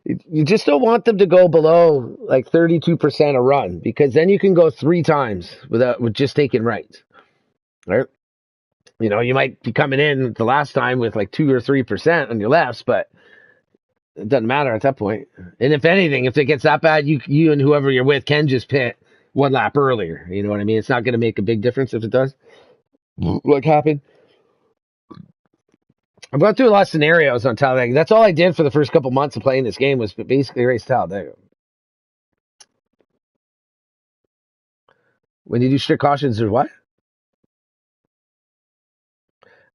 You just don't want them to go below like 32% a run because then you can go 3 times with just taking rights, right? You know, you might be coming in the last time with like 2 or 3% on your lefts, but it doesn't matter at that point. And if anything, if it gets that bad, you and whoever you're with can just pit 1 lap earlier. You know what I mean? It's not going to make a big difference if it does. What happened? I've gone through a lot of scenarios on Talladega. That's all I did for the first couple months of playing this game was basically race Talladega. When you do strict cautions or what?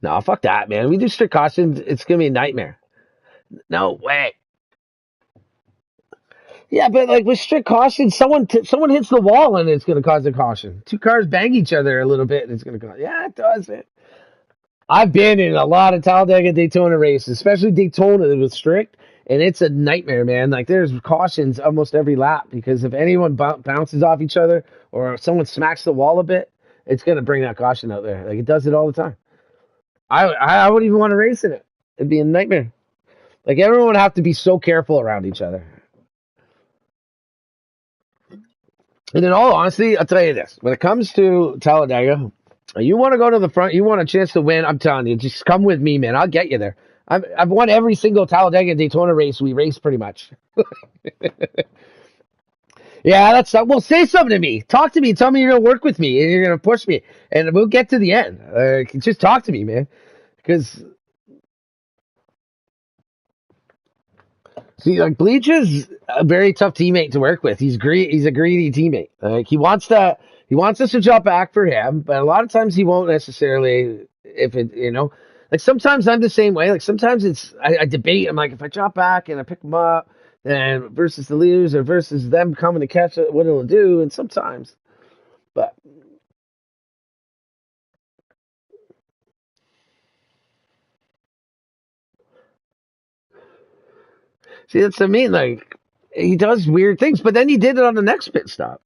No, fuck that, man. We do strict cautions, it's going to be a nightmare. No way. Yeah, but like with strict caution, someone hits the wall and it's going to cause a caution. 2 cars bang each other a little bit and it's going to cause. Yeah, it does, man. I've been in a lot of Talladega Daytona races, especially Daytona that was strict, and it's a nightmare, man. Like there's cautions almost every lap because if anyone bounces off each other or if someone smacks the wall a bit, it's going to bring that caution out there. Like it does it all the time. I wouldn't even want to race in it. It'd be a nightmare. Like everyone would have to be so careful around each other. And in all honesty, I'll tell you this: when it comes to Talladega, you want to go to the front, you want a chance to win. I'm telling you, just come with me, man. I'll get you there. I've won every single Talladega Daytona race we raced, pretty much. Yeah, that's well. Say something to me. Talk to me. Tell me you're gonna work with me and you're gonna push me, and we'll get to the end. Just talk to me, man. Because see, like Bleach is a very tough teammate to work with. He's a greedy teammate. Like he wants us to jump back for him, but a lot of times he won't necessarily. If it, you know, like sometimes I'm the same way. Like sometimes I debate. I'm like, if I drop back and I pick them up, and versus the leaders or versus them coming to catch it, what it'll do. And sometimes, but see, that's what I mean. Like he does weird things, but then he did it on the next pit stop.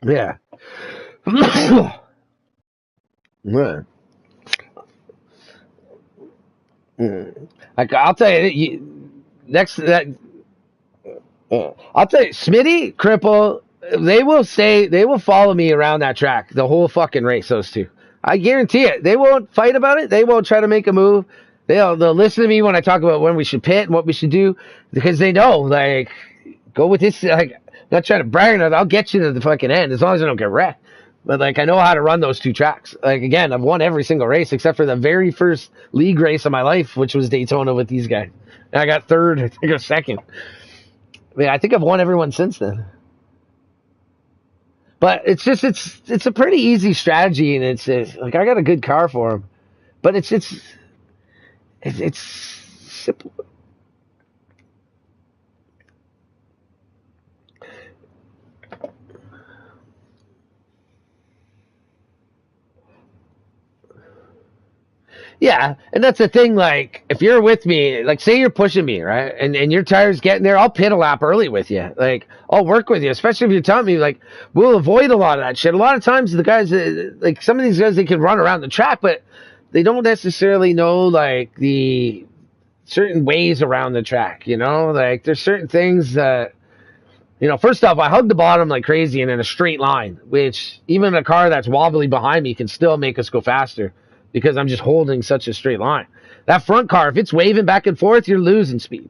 Yeah. Yeah. Like I'll tell next that I'll tell you, Smitty, Cripple, they will follow me around that track the whole fucking race. Those two, I guarantee it. They won't fight about it. They won't try to make a move. They'll listen to me when I talk about when we should pit and what we should do because they know, like, go with this. Like, I'm not trying to brag on it. I'll get you to the fucking end as long as I don't get wrecked. But, like, I know how to run those 2 tracks. Like, again, I've won every single race except for the very first league race of my life, which was Daytona with these guys. And I got third, I think, or second. I mean, I think I've won everyone since then. But it's just, it's a pretty easy strategy, and it's like, I got a good car for them. But it's simple. Yeah, and that's the thing, like, if you're with me, like, say you're pushing me, right, and your tire's getting there, I'll pit a lap early with you. Like, I'll work with you, especially if you're telling me, like, we'll avoid a lot of that shit. A lot of times the guys, like, some of these guys, they can run around the track, but they don't necessarily know, like, the certain ways around the track, you know? Like, there's certain things that, you know, first off, I hug the bottom like crazy and in a straight line, which even a car that's wobbly behind me can still make us go faster because I'm just holding such a straight line. That front car, if it's waving back and forth, you're losing speed.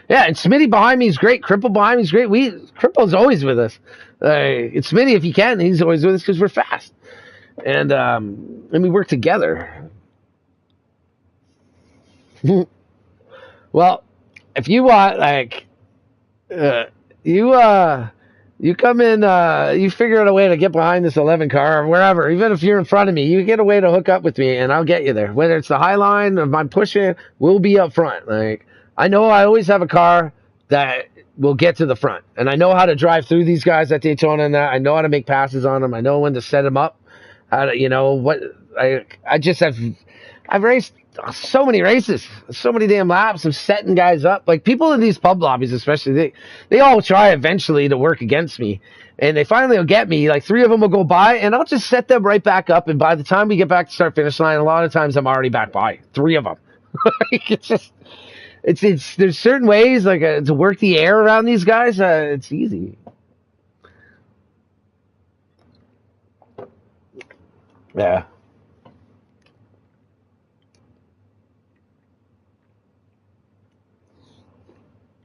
Yeah, and Smitty behind me is great. Cripple behind me is great. Cripple's always with us. It's Smitty if you can. He's always with us because we're fast. And we work together. Well, if you want, like, you come in, you figure out a way to get behind this 11 car or wherever, even if you're in front of me, you get a way to hook up with me and I'll get you there. Whether it's the high line or I'm pushing, we'll be up front. Like, I know I always have a car that will get to the front, and I know how to drive through these guys at Daytona and that. I know how to make passes on them. I know when to set them up. How to, you know, what I've raced so many races, so many damn laps of setting guys up. Like, people in these pub lobbies, especially, they all try eventually to work against me, and they finally will get me. Like, 3 of them will go by, and I'll just set them right back up. And by the time we get back to start finish line, a lot of times I'm already back by 3 of them. Like, it's just, it's there's certain ways like to work the air around these guys. It's easy. Yeah.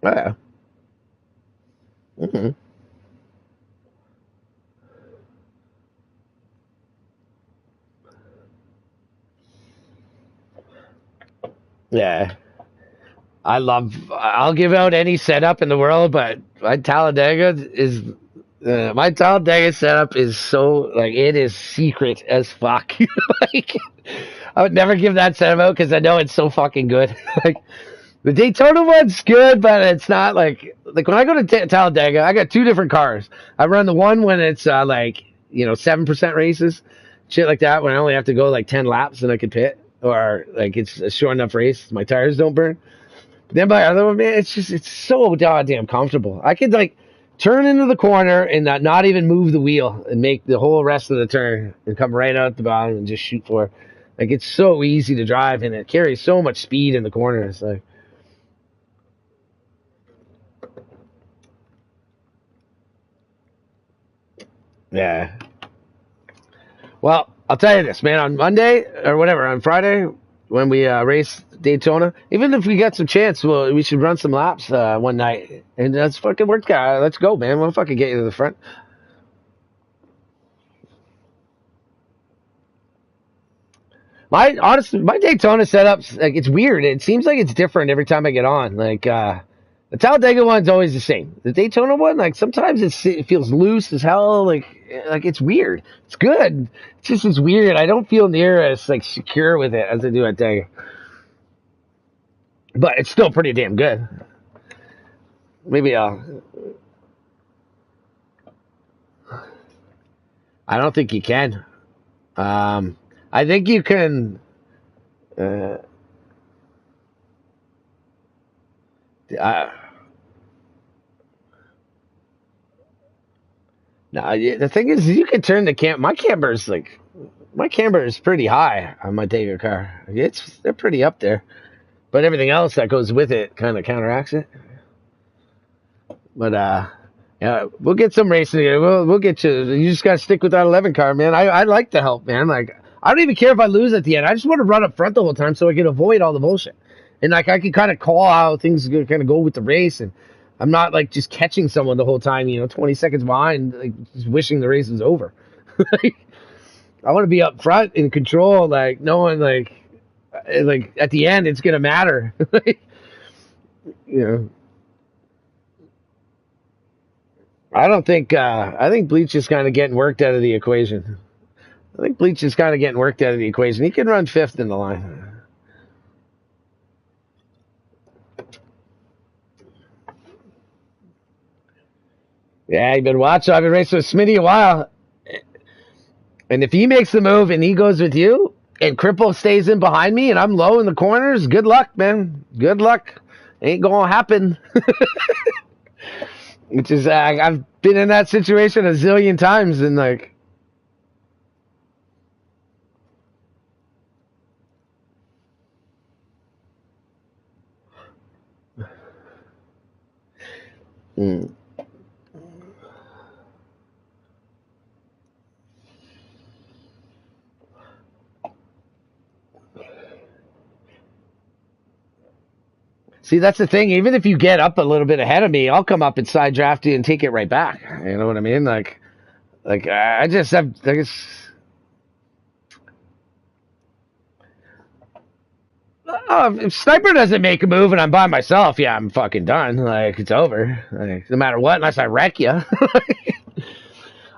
Yeah. Mm-hmm. Yeah. I'll give out any setup in the world, but my Talladega setup is so, like, it is secret as fuck. Like, I would never give that setup out because I know it's so fucking good. Like, the Daytona one's good, but it's not like when I go to Talladega, I got 2 different cars. I run the one when it's like, you know, 7% races, shit like that, when I only have to go like 10 laps and I can pit, or like it's a short enough race, my tires don't burn. But then my other one, man, it's so goddamn comfortable. I could like turn into the corner and not even move the wheel and make the whole rest of the turn and come right out the bottom and just shoot for it. Like, it's so easy to drive and it carries so much speed in the corners. Like, yeah. Well, I'll tell you this, man. On Monday or whatever, on Friday when we race Daytona, even if we get some chance, we should run some laps one night and let's fucking work. Let's go, man. We'll fucking get you to the front. My Daytona setups, like, it's weird. It seems like it's different every time I get on. Like, the Talladega one's always the same. The Daytona one, like, sometimes it feels loose as hell. Like it's weird. It's good. It's just, it's weird. I don't feel near as, like, secure with it as I do at Daytona. But it's still pretty damn good. Maybe I don't think you can. I think you can. No, the thing is, you can turn the cam. My camber is pretty high on my Daytona car. They're pretty up there, but everything else that goes with it kind of counteracts it. But yeah, we'll get some racing here. We'll get you. You just gotta stick with that 11 car, man. I like the help, man. Like, I don't even care if I lose at the end. I just want to run up front the whole time so I can avoid all the bullshit. And like I can kind of call how things kind of go with the race, and I'm not like just catching someone the whole time, 20 seconds behind, like just wishing the race was over. I want to be up front in control, like knowing like at the end it's gonna matter. you know. I think Bleach is kind of getting worked out of the equation. I think Bleach is kind of getting worked out of the equation. He can run fifth in the line. Yeah, you've been watching. I've been racing with Smitty a while. And if he makes the move and he goes with you, and Cripple stays in behind me and I'm low in the corners, good luck, man. Good luck. Ain't going to happen. Which is, I've been in that situation a zillion times, and like, See, that's the thing. Even if you get up a little bit ahead of me, I'll come up and side draft you and take it right back. You know what I mean? Like I just have, I guess. If Sniper doesn't make a move and I'm by myself, yeah, I'm fucking done. Like, it's over. Like, no matter what, unless I wreck you.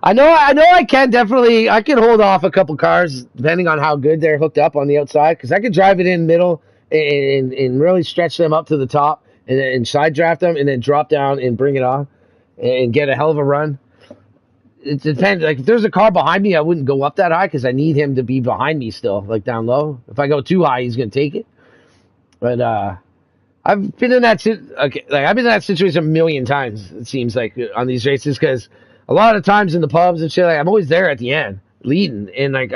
I know I can hold off a couple cars depending on how good they're hooked up on the outside, because I could drive it in middle and really stretch them up to the top and side draft them and then drop down and bring it on and get a hell of a run. It depends. Like, if there's a car behind me, I wouldn't go up that high because I need him to be behind me still, like down low. If I go too high, he's gonna take it. But I've been in that I've been in that situation a million times. It seems like on these races, because a lot of times in the pubs and shit, like, I'm always there at the end leading, and like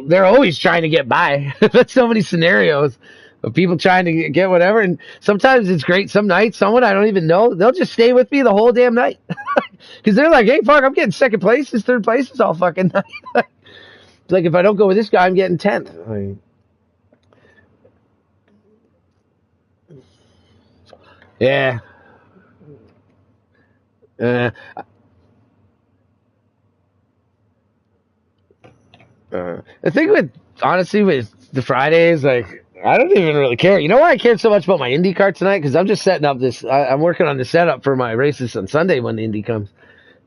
they're always trying to get by. That's so many scenarios of people trying to get whatever, and sometimes it's great. Some nights, someone I don't even know, they'll just stay with me the whole damn night because they're like, "Hey, fuck, I'm getting second places, third places all fucking night." It's like, if I don't go with this guy, I'm getting 10th. Yeah. The thing honestly, with the Fridays, like, I don't even really care. You know why I cared so much about my Indy car tonight? Because I'm just setting up this. I'm working on the setup for my races on Sunday when the Indy comes.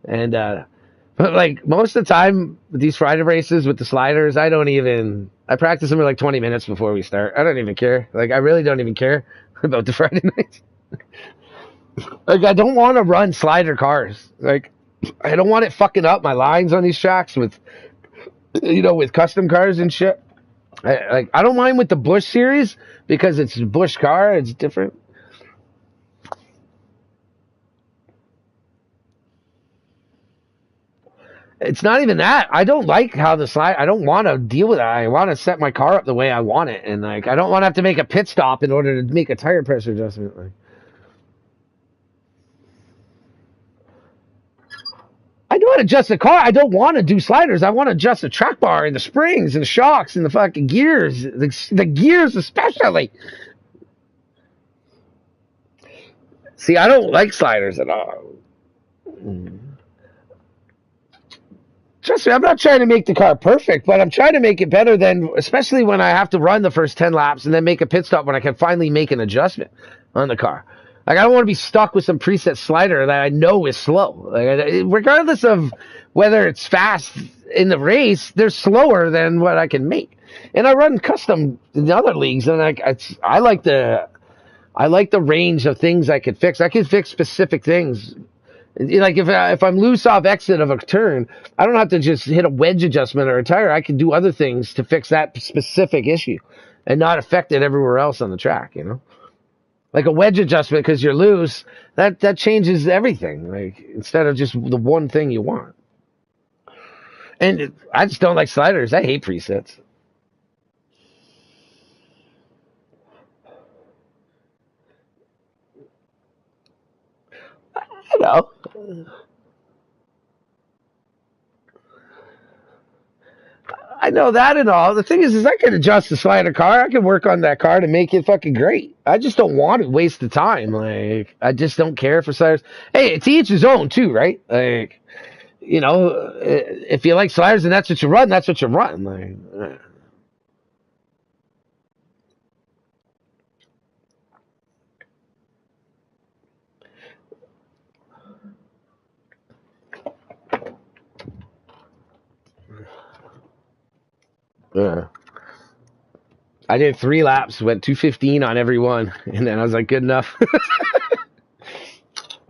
And, but like, most of the time with these Friday races with the sliders, I practice them for like 20 minutes before we start. I don't even care. Like, I really don't even care about the Friday nights. Like, I don't want to run slider cars. Like, I don't want it fucking up my lines on these tracks with custom cars and shit. I don't mind with the Busch series because it's a Busch car. It's different. It's not even that. I don't like how I don't want to deal with that. I want to set my car up the way I want it. And like, I don't want to have to make a pit stop in order to make a tire pressure adjustment. Like, I know how to adjust the car. I don't want to do sliders. I want to adjust the track bar and the springs and the shocks and the fucking gears. The gears especially. See, I don't like sliders at all. Trust me, I'm not trying to make the car perfect, but I'm trying to make it better than, especially when I have to run the first 10 laps and then make a pit stop when I can finally make an adjustment on the car. Like, I don't want to be stuck with some preset slider that I know is slow. Like, regardless of whether it's fast in the race, they're slower than what I can make. And I run custom in other leagues, and I like the range of things I could fix. I can fix specific things. Like, if I'm loose off exit of a turn, I don't have to just hit a wedge adjustment or a tire. I can do other things to fix that specific issue and not affect it everywhere else on the track, Like a wedge adjustment because you're loose, that changes everything. Like, instead of just the one thing you want. And I just don't like sliders. I hate presets. I know. I know that and all. The thing is I can adjust the slider car. I can work on that car to make it fucking great. I just don't want to waste the time. Like, I just don't care for sliders. Hey, it's each his own too, right? Like, you know, if you like sliders and that's what you run, that's what you run. Like, yeah. I did 3 laps, went 2:15 on every one, and then I was like, good enough.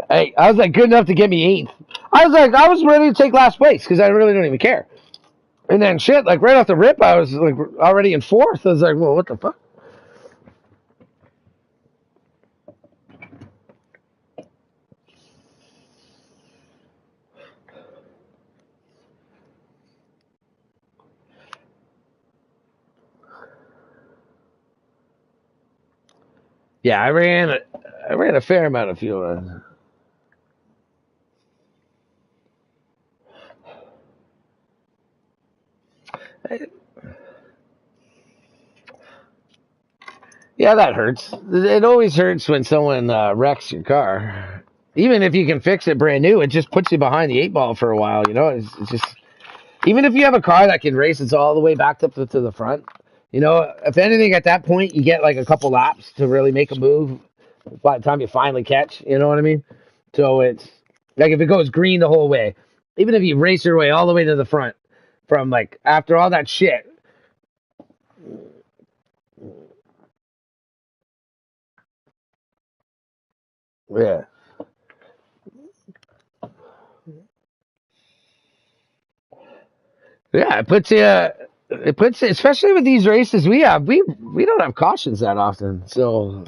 Hey, I was like, good enough to get me 8th. I was ready to take last place because I really don't even care. And then shit, like right off the rip, I was like already in 4th. I was like, well, what the fuck? Yeah, I ran a fair amount of fuel. Yeah, that hurts. It always hurts when someone wrecks your car. Even if you can fix it brand new, it just puts you behind the 8 ball for a while. You know, it's just even if you have a car that can race, it's all the way back up to the front. You know, if anything, at that point, you get like a couple laps to really make a move. By the time you finally catch, you know what I mean? So it's like if it goes green the whole way, even if you race your way all the way to the front, from like after all that shit. Yeah. Yeah, it puts especially with these races we have, we don't have cautions that often. So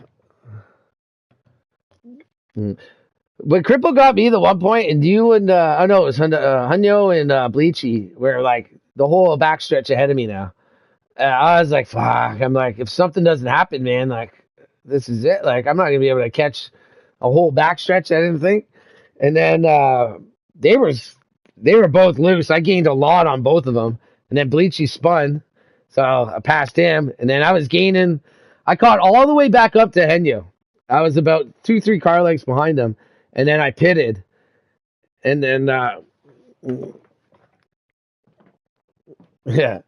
mm. But Cripple got me the one point, and you and oh no, it was Hunyo and Bleachy were like the whole backstretch ahead of me now. I was like, fuck. I'm like, if something doesn't happen, man, like this is it. Like I'm not gonna be able to catch a whole backstretch. I didn't think. And then they were they were both loose. I gained a lot on both of them, and then Bleachy spun, so I passed him. And then I was gaining. I caught all the way back up to Henyo. I was about 2-3 car lengths behind him, and then I pitted, and then yeah.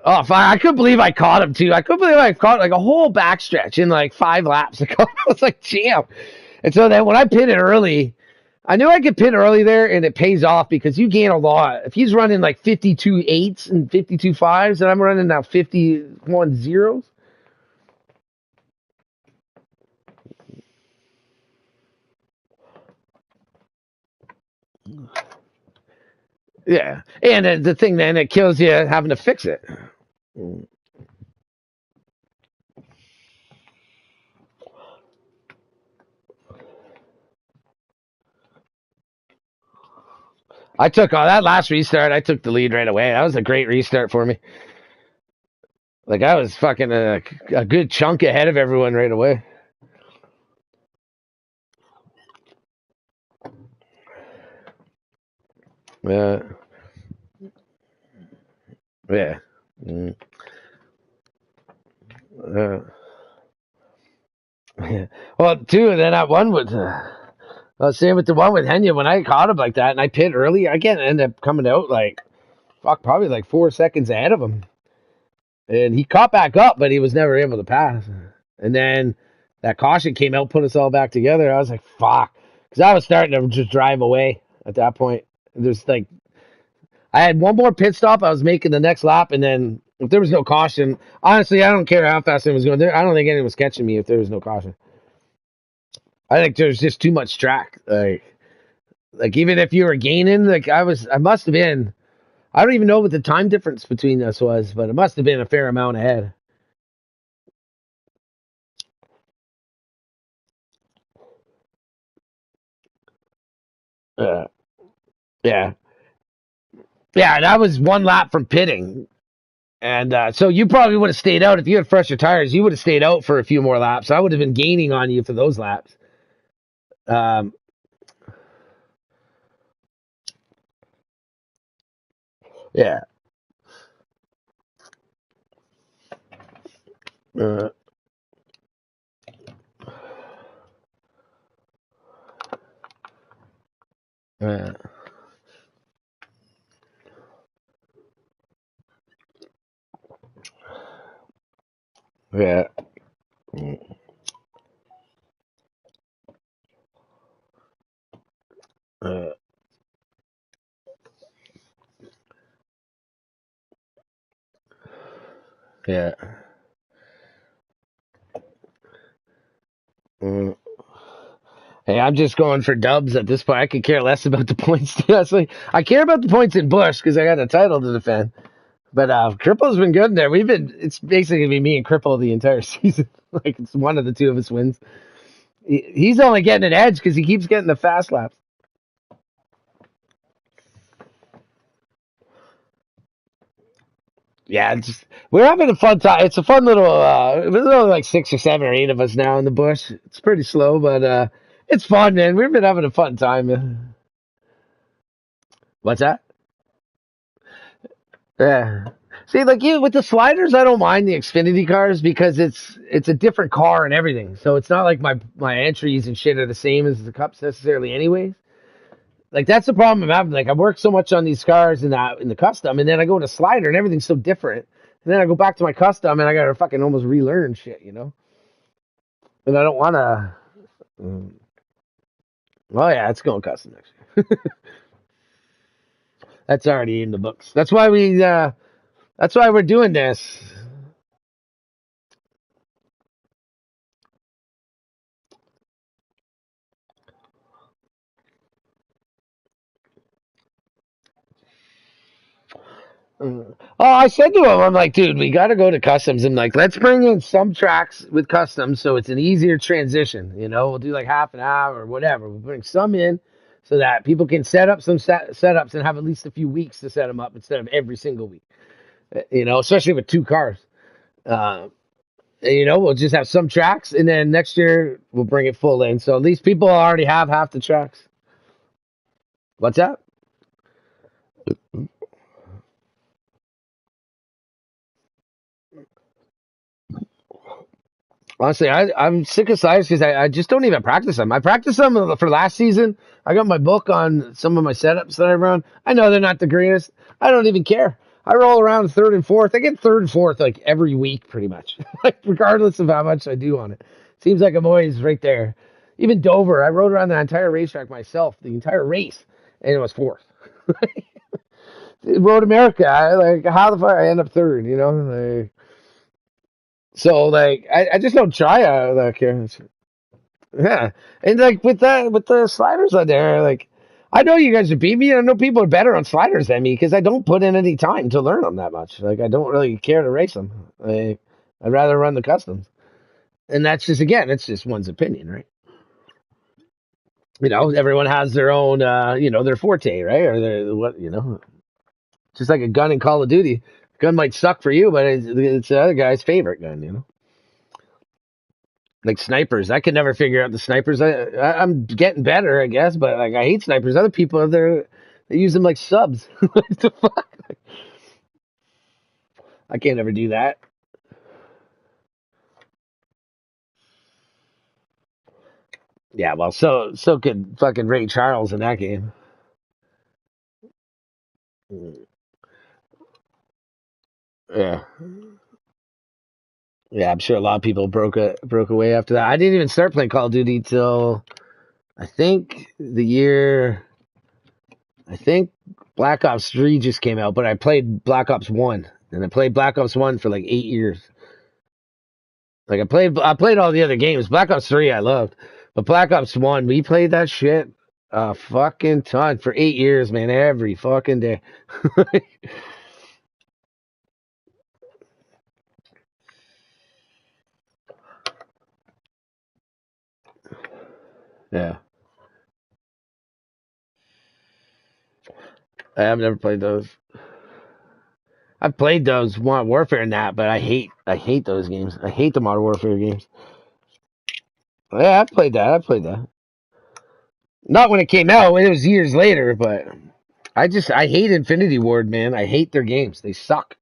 Oh, fine. I couldn't believe I caught him too. I couldn't believe I caught like a whole backstretch in like 5 laps. I was like, damn. And so then when I pitted early, I knew I could pit early there, and it pays off because you gain a lot. If he's running like 52 eights and 52 fives, and I'm running now 51 zeros. Yeah. And the thing then, it kills you having to fix it. I took that last restart. I took the lead right away. That was a great restart for me. Like I was fucking a good chunk ahead of everyone right away. Yeah. Yeah. Mm. Yeah. Well, too, and then that one with, same with the one with Henya, when I caught him like that and I pit early, I again ended up coming out like, fuck, probably like 4 seconds ahead of him. And he caught back up, but he was never able to pass. And then that caution came out, put us all back together. I was like, fuck. Because I was starting to just drive away at that point. There's like, I had one more pit stop. I was making the next lap, and then if there was no caution, honestly, I don't care how fast it was going there. I don't think anyone was catching me if there was no caution. I think there's just too much track. Like even if you were gaining, like I must have been. I don't even know what the time difference between us was, but it must have been a fair amount ahead. Uh, yeah, yeah. And I was one lap from pitting, and so you probably would have stayed out if you had fresher tires. You would have stayed out for a few more laps. I would have been gaining on you for those laps. Um, yeah. Uh, uh, yeah. Uh, yeah. Mm. Hey, I'm just going for dubs at this point. I could care less about the points. Honestly, I care about the points in Bush because I got a title to defend. But Cripple's been good in there. It's basically gonna be me and Cripple the entire season. Like it's one of the two of us wins. He's only getting an edge because he keeps getting the fast laps. Yeah, we're having a fun time. It's a fun little. There's only like 6 or 7 or 8 of us now in the bush. It's pretty slow, but it's fun, man. We've been having a fun time. What's that? Yeah. See, like you with the sliders, I don't mind the Xfinity cars because it's a different car and everything. So it's not like my entries and shit are the same as the cups necessarily, anyways. Like that's the problem I'm having. Like I work so much on these cars in the custom, and then I go to slider and everything's so different. And then I go back to my custom and I gotta fucking almost relearn shit. And I don't wanna. Well, yeah, it's going custom next year. That's already in the books. That's why we. That's why we're doing this. Oh, I said to him, I'm like, dude, we got to go to customs. I'm like, let's bring in some tracks with customs so it's an easier transition. We'll do like half an hour or whatever. We'll bring some in so that people can set up some setups and have at least a few weeks to set them up instead of every single week. Especially with 2 cars. We'll just have some tracks and then next year we'll bring it full in. So at least people already have half the tracks. What's that? Honestly, I'm sick of sliders because I just don't even practice them. I practiced them for last season. I got my book on some of my setups that I run. I know they're not the greatest. I don't even care. I roll around third and fourth. I get third and fourth like every week, pretty much, like regardless of how much I do on it. Seems like I'm always right there. Even Dover, I rode around the entire racetrack myself, the entire race, and it was fourth. Road America, like how the fuck I end up third? So like I just don't try like yeah, and like with the sliders on there, like I know you guys would beat me. I know people are better on sliders than me because I don't put in any time to learn them that much. Like I don't really care to race them. I'd rather run the customs, and that's just again, it's just one's opinion, right? Everyone has their own, their forte, right? Or their what. Just like a gun in Call of Duty, gun might suck for you, but it's the other guy's favorite gun. Like snipers, I could never figure out the snipers. I'm getting better, I guess, but like I hate snipers. Other people, they use them like subs. What the fuck? I can't ever do that. Yeah, well, so could fucking Ray Charles in that game. Yeah, yeah. I'm sure a lot of people broke away after that. I didn't even start playing Call of Duty till I think the year. I think Black Ops 3 just came out, but I played Black Ops 1, and I played Black Ops 1 for like 8 years. Like I played all the other games. Black Ops 3 I loved. But Black Ops 1, we played that shit a fucking ton for 8 years, man, every fucking day. Yeah. I've never played those. I've played those Modern Warfare and that, but I hate those games. I hate the Modern Warfare games. Yeah, I played that. I played that. Not when it came out. It was years later, but I hate Infinity Ward, man. I hate their games. They suck.